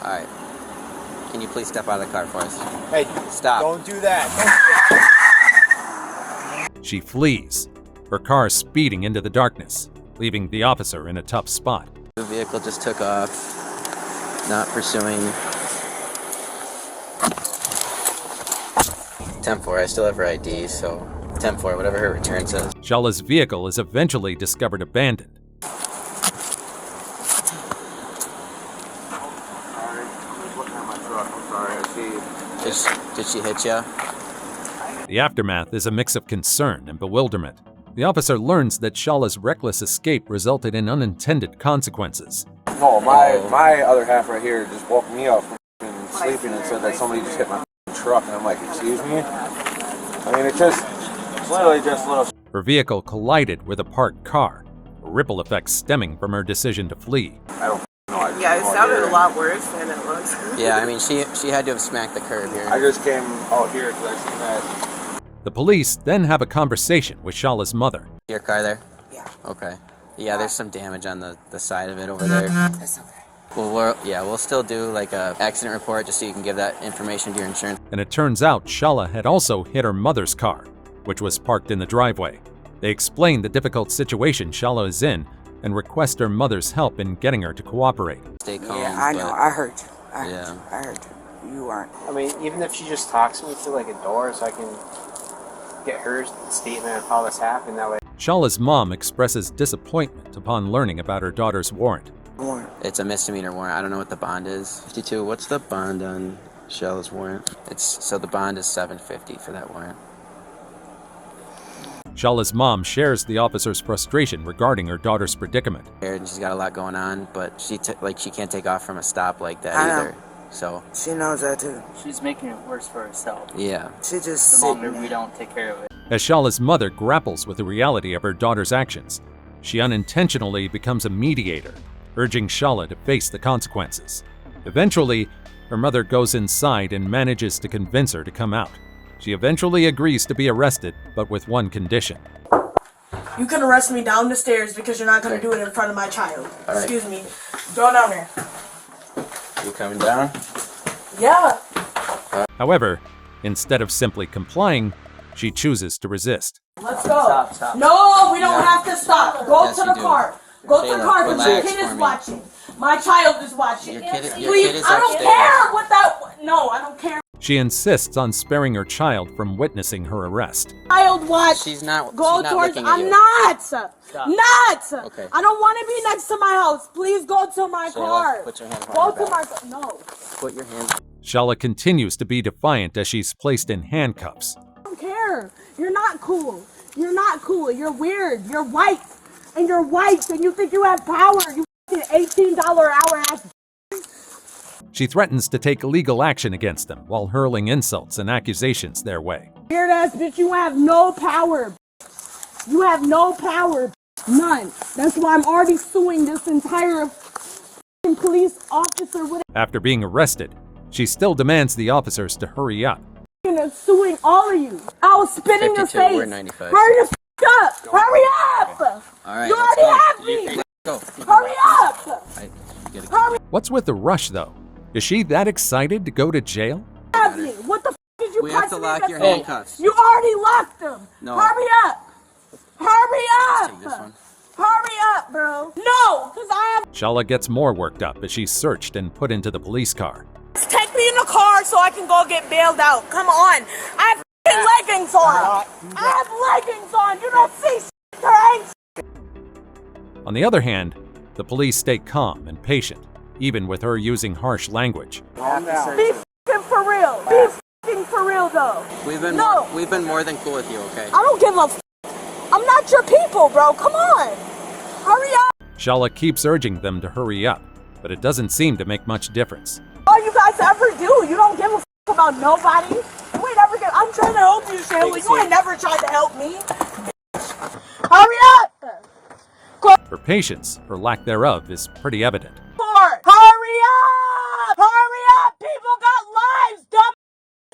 [SPEAKER 14] Alright. Can you please step out of the car for us?
[SPEAKER 2] Hey,
[SPEAKER 14] stop.
[SPEAKER 2] Don't do that.
[SPEAKER 1] She flees, her car speeding into the darkness, leaving the officer in a tough spot.
[SPEAKER 14] The vehicle just took off, not pursuing. 10-4. I still have her ID, so 10-4, whatever her return says.
[SPEAKER 1] Shala's vehicle is eventually discovered abandoned.
[SPEAKER 14] Did she hit you?
[SPEAKER 1] The aftermath is a mix of concern and bewilderment. The officer learns that Shala's reckless escape resulted in unintended consequences.
[SPEAKER 17] No, my other half right here just woke me up from sleeping and said that somebody just hit my truck, and I'm like, excuse me? I mean, it's literally just little.
[SPEAKER 1] Her vehicle collided with a parked car, a ripple effect stemming from her decision to flee.
[SPEAKER 17] I don't know.
[SPEAKER 18] Yeah, it sounded a lot worse than it was.
[SPEAKER 14] Yeah, I mean, she had to have smacked the curb here.
[SPEAKER 17] I just came out here because I seen that.
[SPEAKER 1] The police then have a conversation with Shala's mother.
[SPEAKER 14] Your car there?
[SPEAKER 18] Yeah.
[SPEAKER 14] Okay. Yeah, there's some damage on the side of it over there.
[SPEAKER 18] That's okay.
[SPEAKER 14] Well, we'll still do like a accident report just so you can give that information to your insurance.
[SPEAKER 1] And it turns out Shala had also hit her mother's car, which was parked in the driveway. They explain the difficult situation Shala is in and request her mother's help in getting her to cooperate.
[SPEAKER 14] Stay calm.
[SPEAKER 18] Yeah, I know. I heard you. I heard you. You aren't.
[SPEAKER 9] I mean, even if she just talks me through like a door so I can get her statement of how this happened, that way.
[SPEAKER 1] Shala's mom expresses disappointment upon learning about her daughter's warrant.
[SPEAKER 14] It's a misdemeanor warrant. I don't know what the bond is. 52. What's the bond on Shala's warrant? So the bond is $750 for that warrant.
[SPEAKER 1] Shala's mom shares the officer's frustration regarding her daughter's predicament.
[SPEAKER 14] She's got a lot going on, but she can't take off from a stop like that
[SPEAKER 18] I know.
[SPEAKER 14] either. So
[SPEAKER 18] She knows that too.
[SPEAKER 9] She's making it worse for herself.
[SPEAKER 14] yeah.
[SPEAKER 18] She just
[SPEAKER 9] The longer we don't take care of it.
[SPEAKER 1] As Shala's mother grapples with the reality of her daughter's actions, she unintentionally becomes a mediator, urging Shala to face the consequences. Eventually, her mother goes inside and manages to convince her to come out. She eventually agrees to be arrested, but with one condition.
[SPEAKER 15] You can arrest me down the stairs because you're not going to do it in front of my child.
[SPEAKER 14] All right.
[SPEAKER 15] Excuse me. Go down there.
[SPEAKER 14] You coming down?
[SPEAKER 15] Yeah.
[SPEAKER 1] However, instead of simply complying, she chooses to resist.
[SPEAKER 15] Let's go. Stop. No, we don't have to stop. Go
[SPEAKER 14] Yes,
[SPEAKER 15] to
[SPEAKER 14] you
[SPEAKER 15] the
[SPEAKER 14] do.
[SPEAKER 15] car. Go to the car, but your
[SPEAKER 14] relax
[SPEAKER 15] kid is
[SPEAKER 14] for me.
[SPEAKER 15] watching. My child is watching.
[SPEAKER 14] Your kid
[SPEAKER 15] Please,
[SPEAKER 14] is
[SPEAKER 15] I don't
[SPEAKER 14] upstairs.
[SPEAKER 15] care what that. No, I don't care.
[SPEAKER 1] She insists on sparing her child from witnessing her arrest.
[SPEAKER 15] Child watch.
[SPEAKER 14] She's not.
[SPEAKER 15] Go
[SPEAKER 14] she's not
[SPEAKER 15] towards.
[SPEAKER 14] looking at
[SPEAKER 15] I'm
[SPEAKER 14] you.
[SPEAKER 15] not. Not.
[SPEAKER 14] Okay.
[SPEAKER 15] I don't want to be next to my house. Please go to my
[SPEAKER 14] Shayla,
[SPEAKER 15] car.
[SPEAKER 14] put your hands
[SPEAKER 15] Go
[SPEAKER 14] behind
[SPEAKER 15] to
[SPEAKER 14] your
[SPEAKER 15] my.
[SPEAKER 14] back.
[SPEAKER 15] No.
[SPEAKER 14] Put your hands.
[SPEAKER 1] Shala continues to be defiant as she's placed in handcuffs.
[SPEAKER 15] I don't care. You're not cool. You're not cool. You're weird. You're white. And you're white and you think you have power. You $18 an hour ass.
[SPEAKER 1] She threatens to take legal action against them while hurling insults and accusations their way.
[SPEAKER 15] Weird ass bitch, you have no power. You have no power. None. That's why I'm already suing this entire police officer with
[SPEAKER 1] After being arrested, she still demands the officers to hurry up.
[SPEAKER 15] suing all of you. I was spitting your
[SPEAKER 14] 52,
[SPEAKER 15] face.
[SPEAKER 14] we're 95.
[SPEAKER 15] Hurry the up. Hurry up.
[SPEAKER 14] All right.
[SPEAKER 15] You
[SPEAKER 14] let's
[SPEAKER 15] already have me.
[SPEAKER 14] go.
[SPEAKER 15] Hurry up. Hurry
[SPEAKER 1] What's with the rush, though? Is she that excited to go to jail?
[SPEAKER 15] up me. What the did you
[SPEAKER 14] We
[SPEAKER 15] punch
[SPEAKER 14] have to
[SPEAKER 15] me
[SPEAKER 14] lock
[SPEAKER 15] in the
[SPEAKER 14] your
[SPEAKER 15] face?
[SPEAKER 14] handcuffs.
[SPEAKER 15] You already locked them.
[SPEAKER 14] No.
[SPEAKER 15] Hurry up. Hurry up.
[SPEAKER 14] Take this one.
[SPEAKER 15] Hurry up, bro. No, because I have.
[SPEAKER 1] Shala gets more worked up as she's searched and put into the police car.
[SPEAKER 15] Take me in the car so I can go get bailed out. Come on. I have leggings on. I have leggings on. You don't see shit. There ain't
[SPEAKER 1] On the other hand, the police stay calm and patient, even with her using harsh language.
[SPEAKER 15] Be f***ing for real. Be f***ing for real, though.
[SPEAKER 14] We've been
[SPEAKER 15] No.
[SPEAKER 14] we've been more than cool with you, okay?
[SPEAKER 15] I don't give a f***. I'm not your people, bro. Come on. Hurry up.
[SPEAKER 1] Shala keeps urging them to hurry up, but it doesn't seem to make much difference.
[SPEAKER 15] All you guys ever do, you don't give a f*** about nobody. You ain't never I'm trying to help you, Shayla. You ain't never tried to help me. Hurry up.
[SPEAKER 1] Her patience, or lack thereof, is pretty evident.
[SPEAKER 15] Hurry up. Hurry up. People got lives, dumb.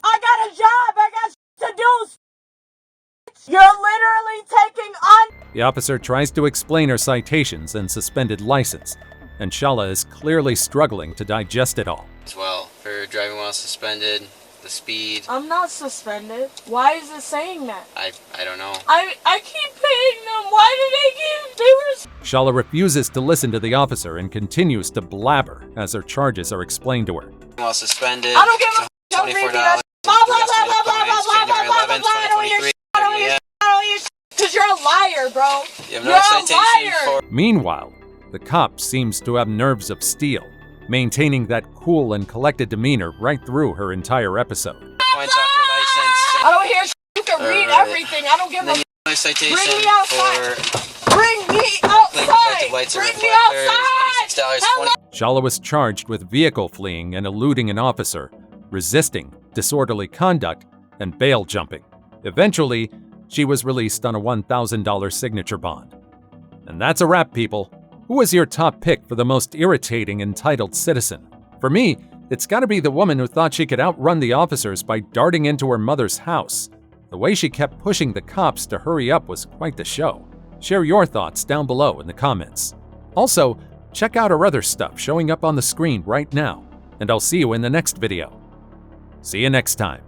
[SPEAKER 15] I got a job. I got shit to do. You're literally taking on.
[SPEAKER 1] The officer tries to explain her citations and suspended license, and Shala is clearly struggling to digest it all.
[SPEAKER 14] As well, her driving while suspended, the speed.
[SPEAKER 15] I'm not suspended. Why is it saying that?
[SPEAKER 14] I don't know.
[SPEAKER 15] I keep paying them. Why did they were.
[SPEAKER 1] Shala refuses to listen to the officer and continues to blabber as her charges are explained to her.
[SPEAKER 14] While suspended.
[SPEAKER 15] I don't give a f***.
[SPEAKER 14] $24.
[SPEAKER 15] Blah, blah, blah, blah, blah, blah, blah, blah, blah, blah, blah. I don't hear shit. I don't hear shit. I don't hear shit. Because you're a liar, bro.
[SPEAKER 14] You have
[SPEAKER 15] You're a liar.
[SPEAKER 1] Meanwhile, the cop seems to have nerves of steel, maintaining that cool and collected demeanor right through her entire episode.
[SPEAKER 14] Points off your license.
[SPEAKER 15] I don't hear shit. You can read everything. I don't give a
[SPEAKER 14] My citation
[SPEAKER 15] Bring me outside.
[SPEAKER 14] for
[SPEAKER 15] Bring me outside.
[SPEAKER 14] lights
[SPEAKER 15] Bring
[SPEAKER 14] and
[SPEAKER 15] me
[SPEAKER 14] reflectors,
[SPEAKER 15] outside.
[SPEAKER 14] $86.20.
[SPEAKER 1] Shala was charged with vehicle fleeing and eluding an officer, resisting disorderly conduct, and bail jumping. Eventually, she was released on a $1,000 signature bond. And that's a wrap, people. Who was your top pick for the most irritating entitled citizen? For me, it's gotta be the woman who thought she could outrun the officers by darting into her mother's house. The way she kept pushing the cops to hurry up was quite the show. Share your thoughts down below in the comments. Also, check out our other stuff showing up on the screen right now, and I'll see you in the next video. See you next time.